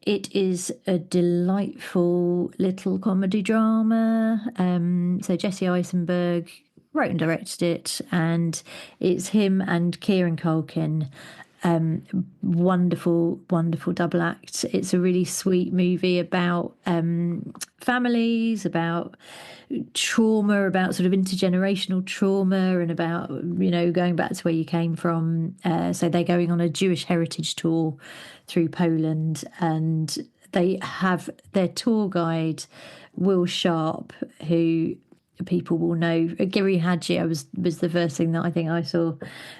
it is a delightful little comedy drama. So Jesse Eisenberg wrote and directed it, and it's him and Kieran Culkin. Wonderful double act. It's a really sweet movie about families, about trauma, about sort of intergenerational trauma, and about going back to where you came from. So they're going on a Jewish heritage tour through Poland, and they have their tour guide, Will Sharp, who people will know. Giri Hadji was the first thing that I think I saw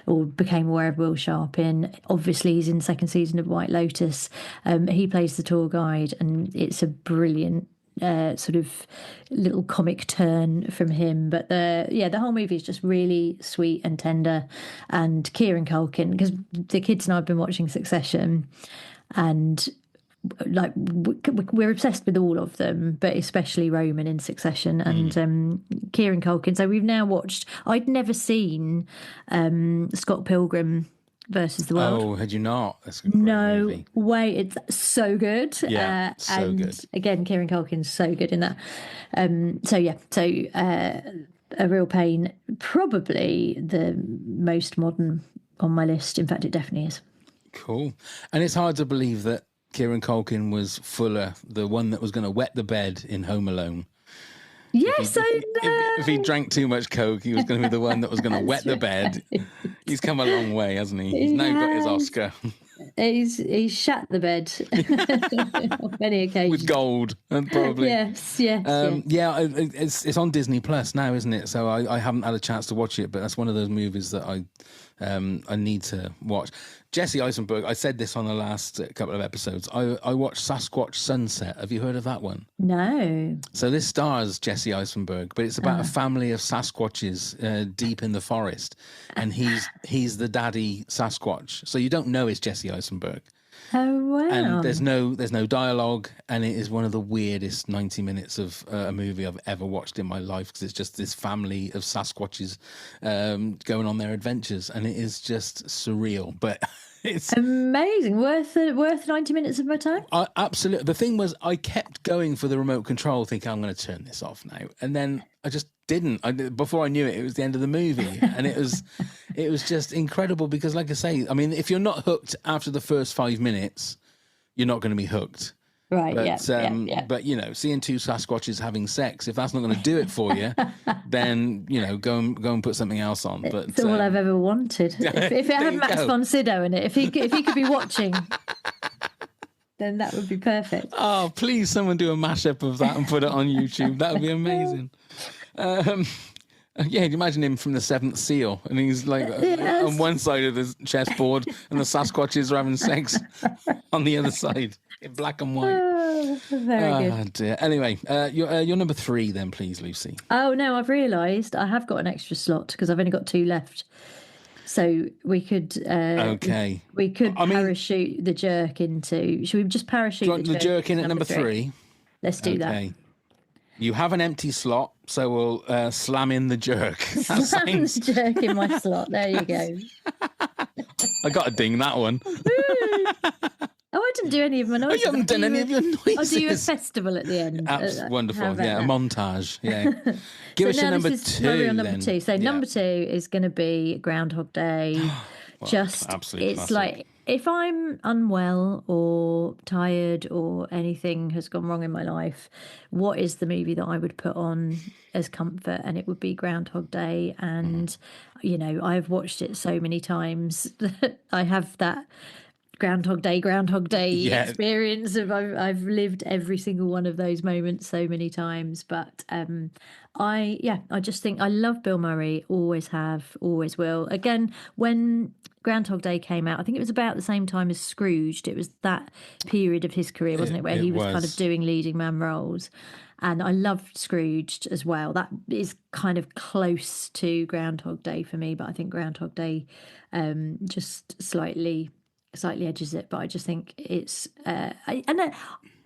or became aware of Will Sharp in. Obviously, he's in the second season of White Lotus. He plays the tour guide, and it's a brilliant sort of little comic turn from him. But the whole movie is just really sweet and tender. And Kieran Culkin, because the kids and I have been watching Succession, and we're obsessed with all of them, but especially Roman in Succession and Kieran Culkin. So we've now watched. I'd never seen Scott Pilgrim versus the World. Oh, had you not? That's a great movie. Way, it's so good. Yeah, so good. Again, Kieran Culkin's so good in that. A Real Pain, probably the most modern on my list. In fact, it definitely is. Cool. And it's hard to believe that Kieran Culkin was Fuller, the one that was going to wet the bed in Home Alone. Yes, if he drank too much Coke, he was going to be the one that was going to wet the bed. He's come a long way, hasn't he? He's now got his Oscar. He's shat the bed on many occasions. With gold, probably. Yes. It's on Disney Plus now, isn't it? So I haven't had a chance to watch it, but that's one of those movies that I need to watch. Jesse Eisenberg, I said this on the last couple of episodes. I watched Sasquatch Sunset. Have you heard of that one? No. So this stars Jesse Eisenberg, but it's about a family of Sasquatches deep in the forest, and he's the daddy Sasquatch. So you don't know it's Jesse Eisenberg. Oh wow! And there's no dialogue, and it is one of the weirdest 90 minutes of a movie I've ever watched in my life, because it's just this family of Sasquatches going on their adventures, and it is just surreal. But it's amazing, worth 90 minutes of my time. Absolutely. The thing was, I kept going for the remote control, thinking I'm going to turn this off now, and then I just didn't. Before I knew it, it was the end of the movie, and it was just incredible because, like I say, I mean, if you're not hooked after the first 5 minutes, you're not going to be hooked. Right. But, Yeah. But seeing two Sasquatches having sex, if that's not going to do it for you, then go and put something else on. But it's all I've ever wanted. If it had Max von Sydow in it, if he could be watching, then that would be perfect. Oh, please, someone do a mashup of that and put it on YouTube. That would be amazing. Yeah, imagine him from the Seventh Seal, and he's like on one side of the chessboard, and the Sasquatches are having sex on the other side in black and white. Oh, very good. Dear. Anyway, your number 3 then, please, Lucy. Oh no, I've realised I have got an extra slot because I've only got 2 left. So we could we could parachute the jerk into. Should we just parachute the jerk in at number 3? Let's do that. You have an empty slot, so we'll slam in the jerk. Slam the jerk in my slot. There you go. I got to ding that one. Oh, I didn't do any of my noises. Oh, you haven't done any of your noises. I'll do you a festival at the end. Wonderful. Yeah, a montage. Yeah. Give us your number 2. Number 2. So number 2 is going to be Groundhog Day. Well, it's classic. like if I'm unwell or tired or anything has gone wrong in my life, what is the movie that I would put on as comfort? And it would be Groundhog Day. And, I've watched it so many times that I have that Groundhog Day experience of I've lived every single one of those moments so many times. But I just think I love Bill Murray, always have, always will. Again, when Groundhog Day came out, I think it was about the same time as Scrooged. It was that period of his career, wasn't it, where he was kind of doing leading man roles. And I loved Scrooged as well. That is kind of close to Groundhog Day for me, but I think Groundhog Day just slightly edges it. But I just think it's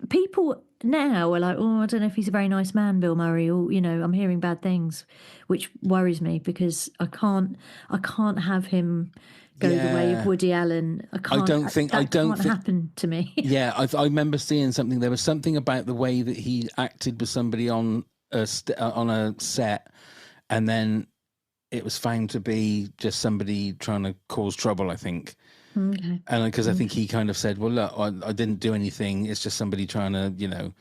people now are like, oh, I don't know if he's a very nice man, Bill Murray, or I'm hearing bad things, which worries me because I can't have him go the way of Woody Allen. I don't think happen to me. Yeah, I remember seeing something. There was something about the way that he acted with somebody on a set, and then it was found to be just somebody trying to cause trouble, I think. Okay. And because I think he kind of said, well, look, I didn't do anything. It's just somebody trying to,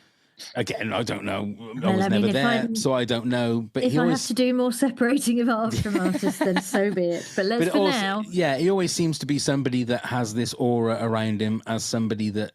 again, I don't know. I was never there, so I don't know. But if I have to do more separating of art from artists, then so be it. But now. Yeah, he always seems to be somebody that has this aura around him as somebody that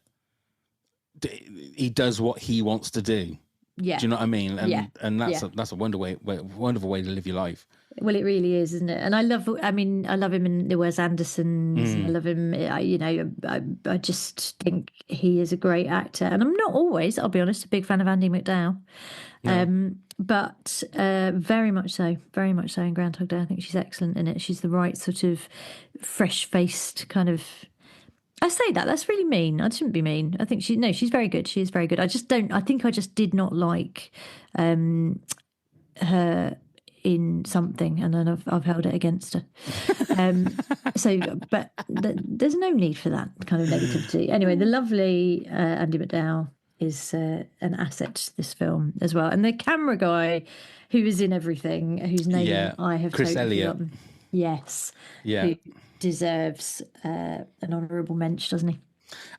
he does what he wants to do. Yeah. Do you know what I mean? And that's a wonderful way to live your life. Well, it really is, isn't it? And I love him in the Wes Andersons. I love him. I just think he is a great actor. And I'm not always, I'll be honest, a big fan of Andie MacDowell. No. But very much so in Groundhog Day. I think she's excellent in it. She's the right sort of fresh-faced kind of... I say that's really mean. I shouldn't be mean. I think she's very good. She is very good. I think I just did not like her in something, and then I've held it against her. But there's no need for that kind of negativity. Anyway, the lovely Andie MacDowell is an asset to this film as well, and the camera guy who is in everything, whose name I have Chris totally Elliott. forgotten. Yes. Yeah. Who deserves an honourable mention, doesn't he?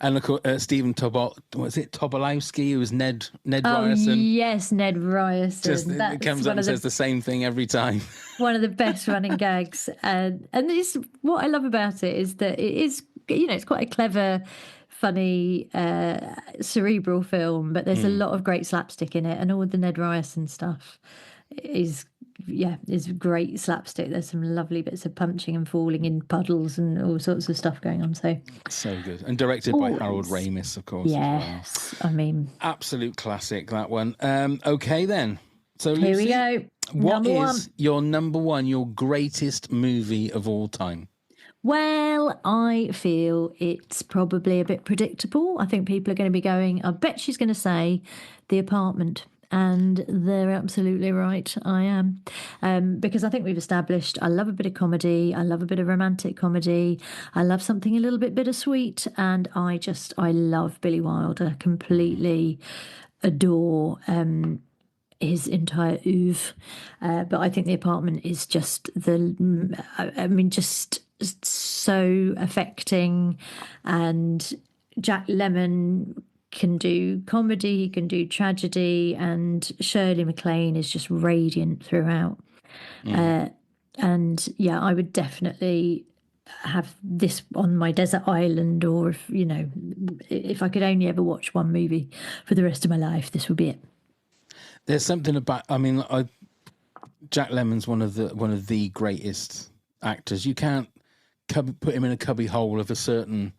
And look, Stephen Tobolowsky, who was Ned Ryerson. Yes, Ned Ryerson. It comes up and says the same thing every time. One of the best running gags. And this, what I love about it is that it is, it's quite a clever, funny, cerebral film, but there's a lot of great slapstick in it, and all the Ned Ryerson stuff is great slapstick. There's some lovely bits of punching and falling in puddles and all sorts of stuff going on. So good. And directed by Harold Ramis, of course. Yes. As well. I mean, absolute classic, that one. Okay, then. So here Lucy, we go. What is your number 1, your greatest movie of all time? Well, I feel it's probably a bit predictable. I think people are going to be going, I bet she's going to say The Apartment. And they're absolutely right. I am. Because I think we've established I love a bit of comedy. I love a bit of romantic comedy. I love something a little bit bittersweet. And I love Billy Wilder. Completely adore his entire oeuvre. But I think The Apartment is just just so affecting. And Jack Lemmon can do comedy, he can do tragedy, and Shirley MacLaine is just radiant throughout. And yeah, I would definitely have this on my desert island, or if I could only ever watch one movie for the rest of my life, this would be it. There's something about, Jack Lemmon's one of the greatest actors. You can't put him in a cubby hole of a certain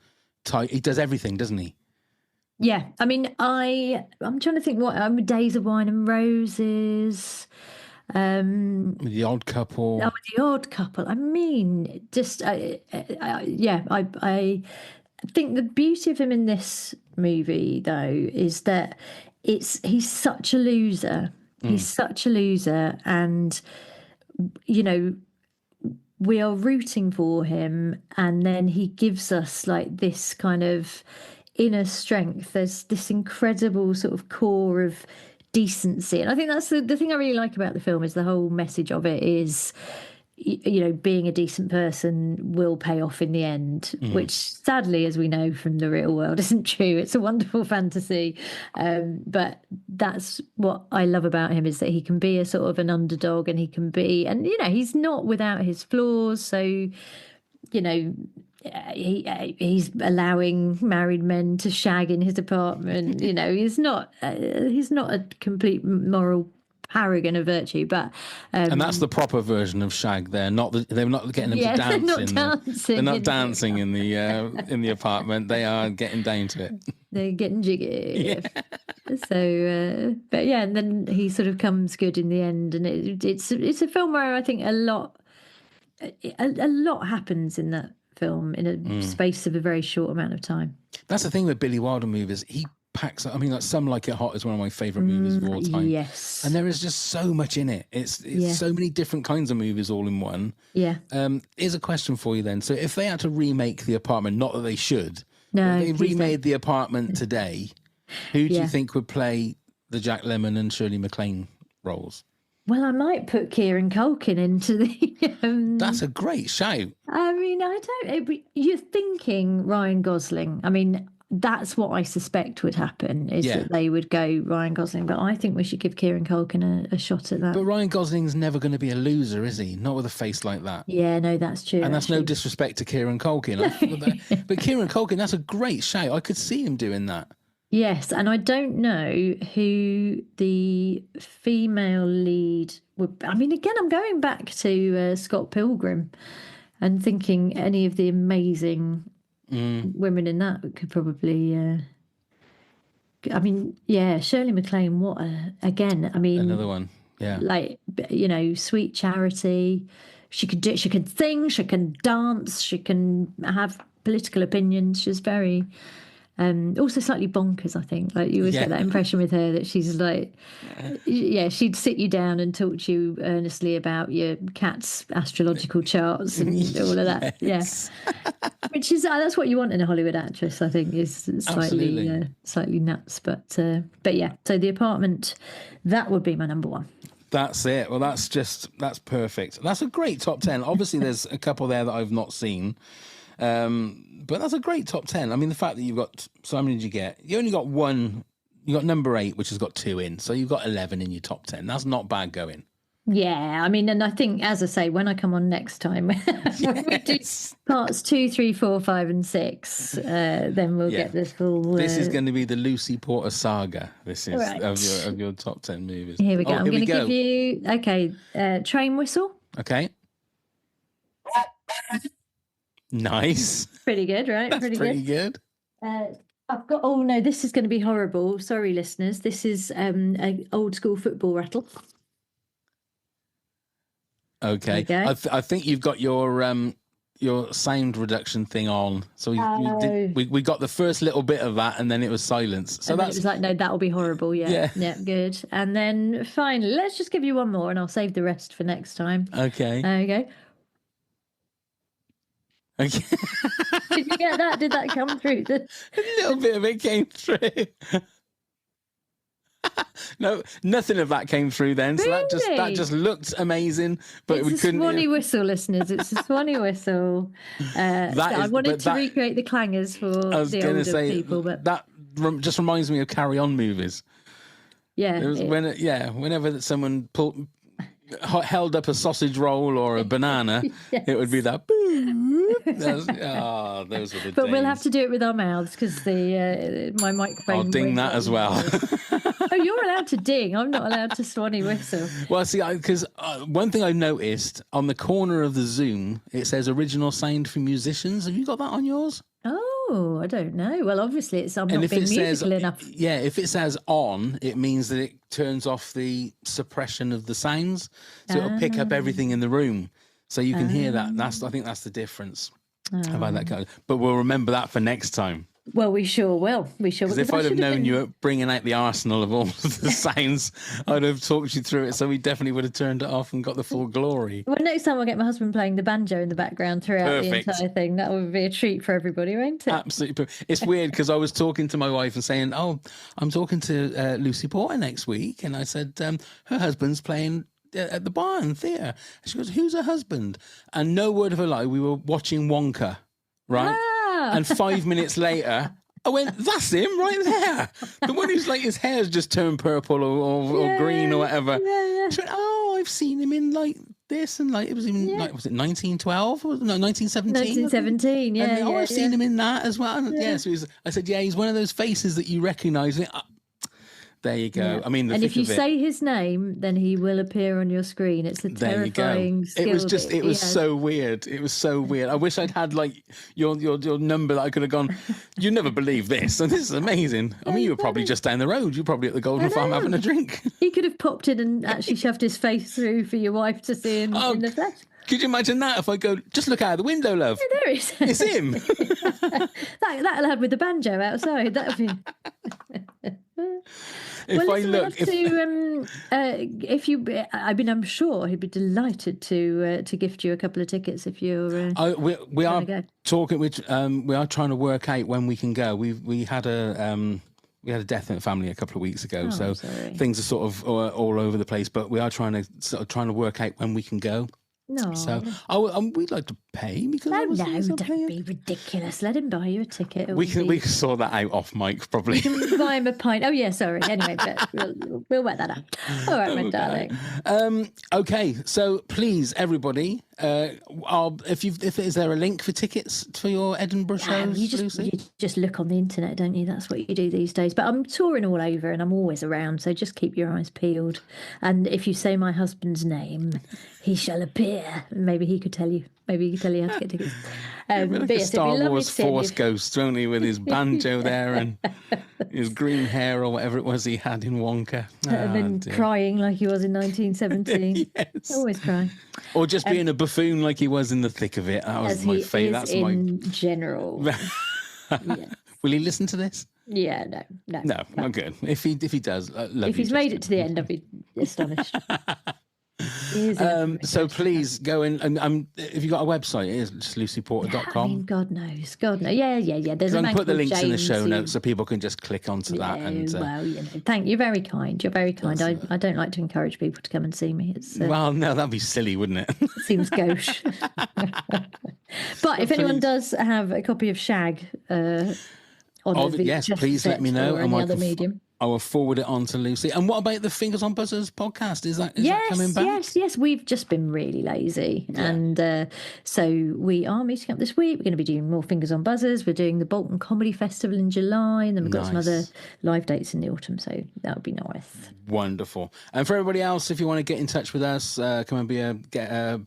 type. He does everything, doesn't he? Yeah, I mean, I'm trying to think what Days of Wine and Roses. The Odd Couple. Oh, The Odd Couple. I mean, just yeah, I think the beauty of him in this movie, though, is that he's such a loser. He's such a loser, and we are rooting for him, and then he gives us like this kind of inner strength. There's this incredible sort of core of decency, and I think that's the thing I really like about the film, is the whole message of it is, being a decent person will pay off in the end, which sadly, as we know from the real world, isn't true. It's a wonderful fantasy, but that's what I love about him, is that he can be a sort of an underdog, and he's not without his flaws. So he's allowing married men to shag in his apartment. He's not a complete moral paragon of virtue, but and that's the proper version of shag. They're not getting them to dance. They're not dancing in the apartment. They are getting down to it. They're getting jiggy. Yeah. So, but yeah, and then he sort of comes good in the end, and it's a film where I think a lot happens in that film in a space of a very short amount of time. That's the thing with Billy Wilder movies. He packs, like Some Like It Hot is one of my favourite movies of all time. Yes. And there is just so much in it. It's so many different kinds of movies all in one. Yeah. Here's a question for you then. So if they had to remake The Apartment, not that they should, no, if they remade The Apartment today, who do you think would play the Jack Lemmon and Shirley MacLaine roles? Well, I might put Kieran Culkin into the... That's a great shout. I mean, you're thinking Ryan Gosling. I mean, that's what I suspect would happen, is that they would go Ryan Gosling. But I think we should give Kieran Culkin a shot at that. But Ryan Gosling's never going to be a loser, is he? Not with a face like that. Yeah, no, that's true. And that's no disrespect to Kieran Culkin. But Kieran Culkin, that's a great shout. I could see him doing that. Yes, and I don't know who the female lead would be. I mean, again, I'm going back to Scott Pilgrim and thinking any of the amazing women in that could probably... Shirley MacLaine, another one, yeah. Like, Sweet Charity. She can sing, she can dance, she can have political opinions. She's very... also slightly bonkers, I think. Like, you always get that impression with her that she's like, she'd sit you down and talk to you earnestly about your cat's astrological charts and all of that. Yes. Which is that's what you want in a Hollywood actress, I think, is slightly nuts. But yeah, so The Apartment, that would be my number one. That's it. Well, that's perfect. That's a great top 10. Obviously, there's a couple there that I've not seen. But that's a great top 10. I mean, the fact that you've got... So how many did you get? You only got one. You got number 8, which has got 2 in. So you've got 11 in your top 10. That's not bad going. Yeah, I mean, and I think, as I say, when I come on next time, when we do parts 2, 3, 4, 5 and 6, then we'll get this full... This is going to be the Lucy Porter saga. This is right. of your top 10 movies. Here we go. I'm going to give you... Train Whistle. Okay. Nice. Pretty good, right? That's pretty good. I've got... Oh, no, this is going to be horrible. Sorry, listeners. This is an old school football rattle. Okay. I think you've got your sound reduction thing on. So we got the first little bit of that, and then it was silence. So it was like, no, that'll be horrible. Yeah, good. And then finally, let's just give you one more, and I'll save the rest for next time. Okay. There you go. Okay. Did you get that? Did that come through? A little bit of it came through. No, nothing of that came through then. So that just looked amazing, but we couldn't. It's a Swanee whistle, listeners. It's a Swanee whistle. I wanted to recreate the clangers for the older people, but that just reminds me of Carry On movies. Yeah, whenever someone held up a sausage roll or a banana, yes. It would be that. Those were the But days. We'll have to do it with our mouths because my microphone. I'll ding that as well. Oh, you're allowed to ding. I'm not allowed to Swanee whistle. Well, see, because one thing I noticed on the corner of the Zoom, it says original sound for musicians. Have you got that on yours? Oh, I don't know. Well, obviously, I'm not being musical enough. Yeah, if it says on, it means that it turns off the suppression of the sounds, so it'll pick up everything in the room, so you can hear that. I think that's the difference about that kind of. But we'll remember that for next time. Well, we sure will. Because if I'd have known you were bringing out the arsenal of all of the sounds, I'd have talked you through it. So we definitely would have turned it off and got the full glory. Well, next time I'll get my husband playing the banjo in the background throughout the entire thing. That would be a treat for everybody, won't it? Absolutely. It's weird because I was talking to my wife and saying, "Oh, I'm talking to Lucy Porter next week," and I said, "Her husband's playing." At the Barn Theatre. She goes, "Who's her husband?" And no word of a lie, we were watching Wonka, right? Ah. And 5 minutes later, I went, "That's him right there. The one who's like his hair's just turned purple or green or whatever." Yeah. She went, "Oh, I've seen him in like this and like it was in like was it 1912? No, 1917. 1917. Yeah. And, I've seen him in that as well." And, so I said, "Yeah, he's one of those faces that you recognise." There you go. Yeah. I mean, and if you say his name, then he will appear on your screen. It's a terrifying skill. It was so weird. It was so weird. I wish I'd had like your number that I could have gone, "You never believe this." And this is amazing. I mean, you were probably just down the road. You were probably at the Golden Farm having a drink. He could have popped in and actually shoved his face through for your wife to see him in the flesh. Could you imagine that if I go, "Just look out of the window, love"? Yeah, there he is. It's him. that lad with the banjo outside. That would be... I'm sure he'd be delighted to gift you a couple of tickets if you're. We are talking. We are trying to work out when we can go. We had a death in the family a couple of weeks ago, so things are sort of all over the place. But we are trying to work out when we can go. No. So we'd like to pay because don't be ridiculous. Let him buy you a ticket. We can sort that out off mic probably. You can buy him a pint. Oh yeah, sorry. Anyway, but we'll work that out. All right, my darling. Okay, so please, everybody, is there a link for tickets for your Edinburgh shows? You just look on the internet, don't you? That's what you do these days. But I'm touring all over and I'm always around, so just keep your eyes peeled. And if you say my husband's name, he shall appear. Maybe he could tell you. Maybe he could tell you how to get tickets. Like a Star Wars Force ghost, won't he, with his banjo there and his green hair or whatever it was he had in Wonka. And then crying like he was in 1917. Yes. Always crying. Or just being a buffoon like he was in the thick of it. That was my favourite. That's in general. Yes. Will he listen to this? Yeah, no. No, good. If he does, if he's made it to the end, I'll be astonished. So please go in and if you've got a website, it is just lucyporter.com. I mean, God knows. Yeah. There's a put the links in the show notes so people can just click onto that. And thank you. Very kind. You're very kind. I don't like to encourage people to come and see me. It's well, no, that'd be silly, wouldn't it? Seems gauche. But if anyone does have a copy of Shag on please let me know. Or any other medium. I will forward it on to Lucy. And what about the Fingers on Buzzers podcast? Is that coming back? Yes. We've just been really lazy. Yeah. And so we are meeting up this week. We're going to be doing more Fingers on Buzzers. We're doing the Bolton Comedy Festival in July. And then we've got some other live dates in the autumn. So that would be nice. Wonderful. And for everybody else, if you want to get in touch with us, come and get a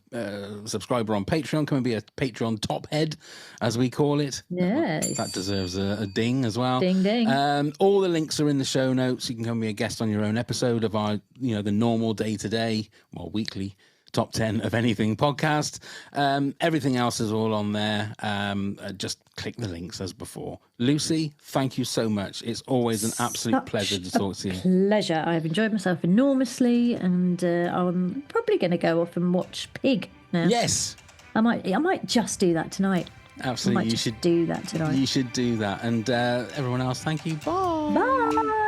subscriber on Patreon. Come and be a Patreon top head, as we call it. Yes. That deserves a ding as well. Ding, ding. All the links are in the show notes. You can come and be a guest on your own episode of our, the normal day-to-day, weekly top 10 of anything podcast. Everything else is all on there. Just click the links as before. Lucy, thank you so much. It's always an absolute pleasure to talk to you. Pleasure. I've enjoyed myself enormously, and I'm probably going to go off and watch Pig now. Yes. I might just do that tonight. Absolutely. You should do that tonight. You should do that. And everyone else, thank you. Bye. Bye.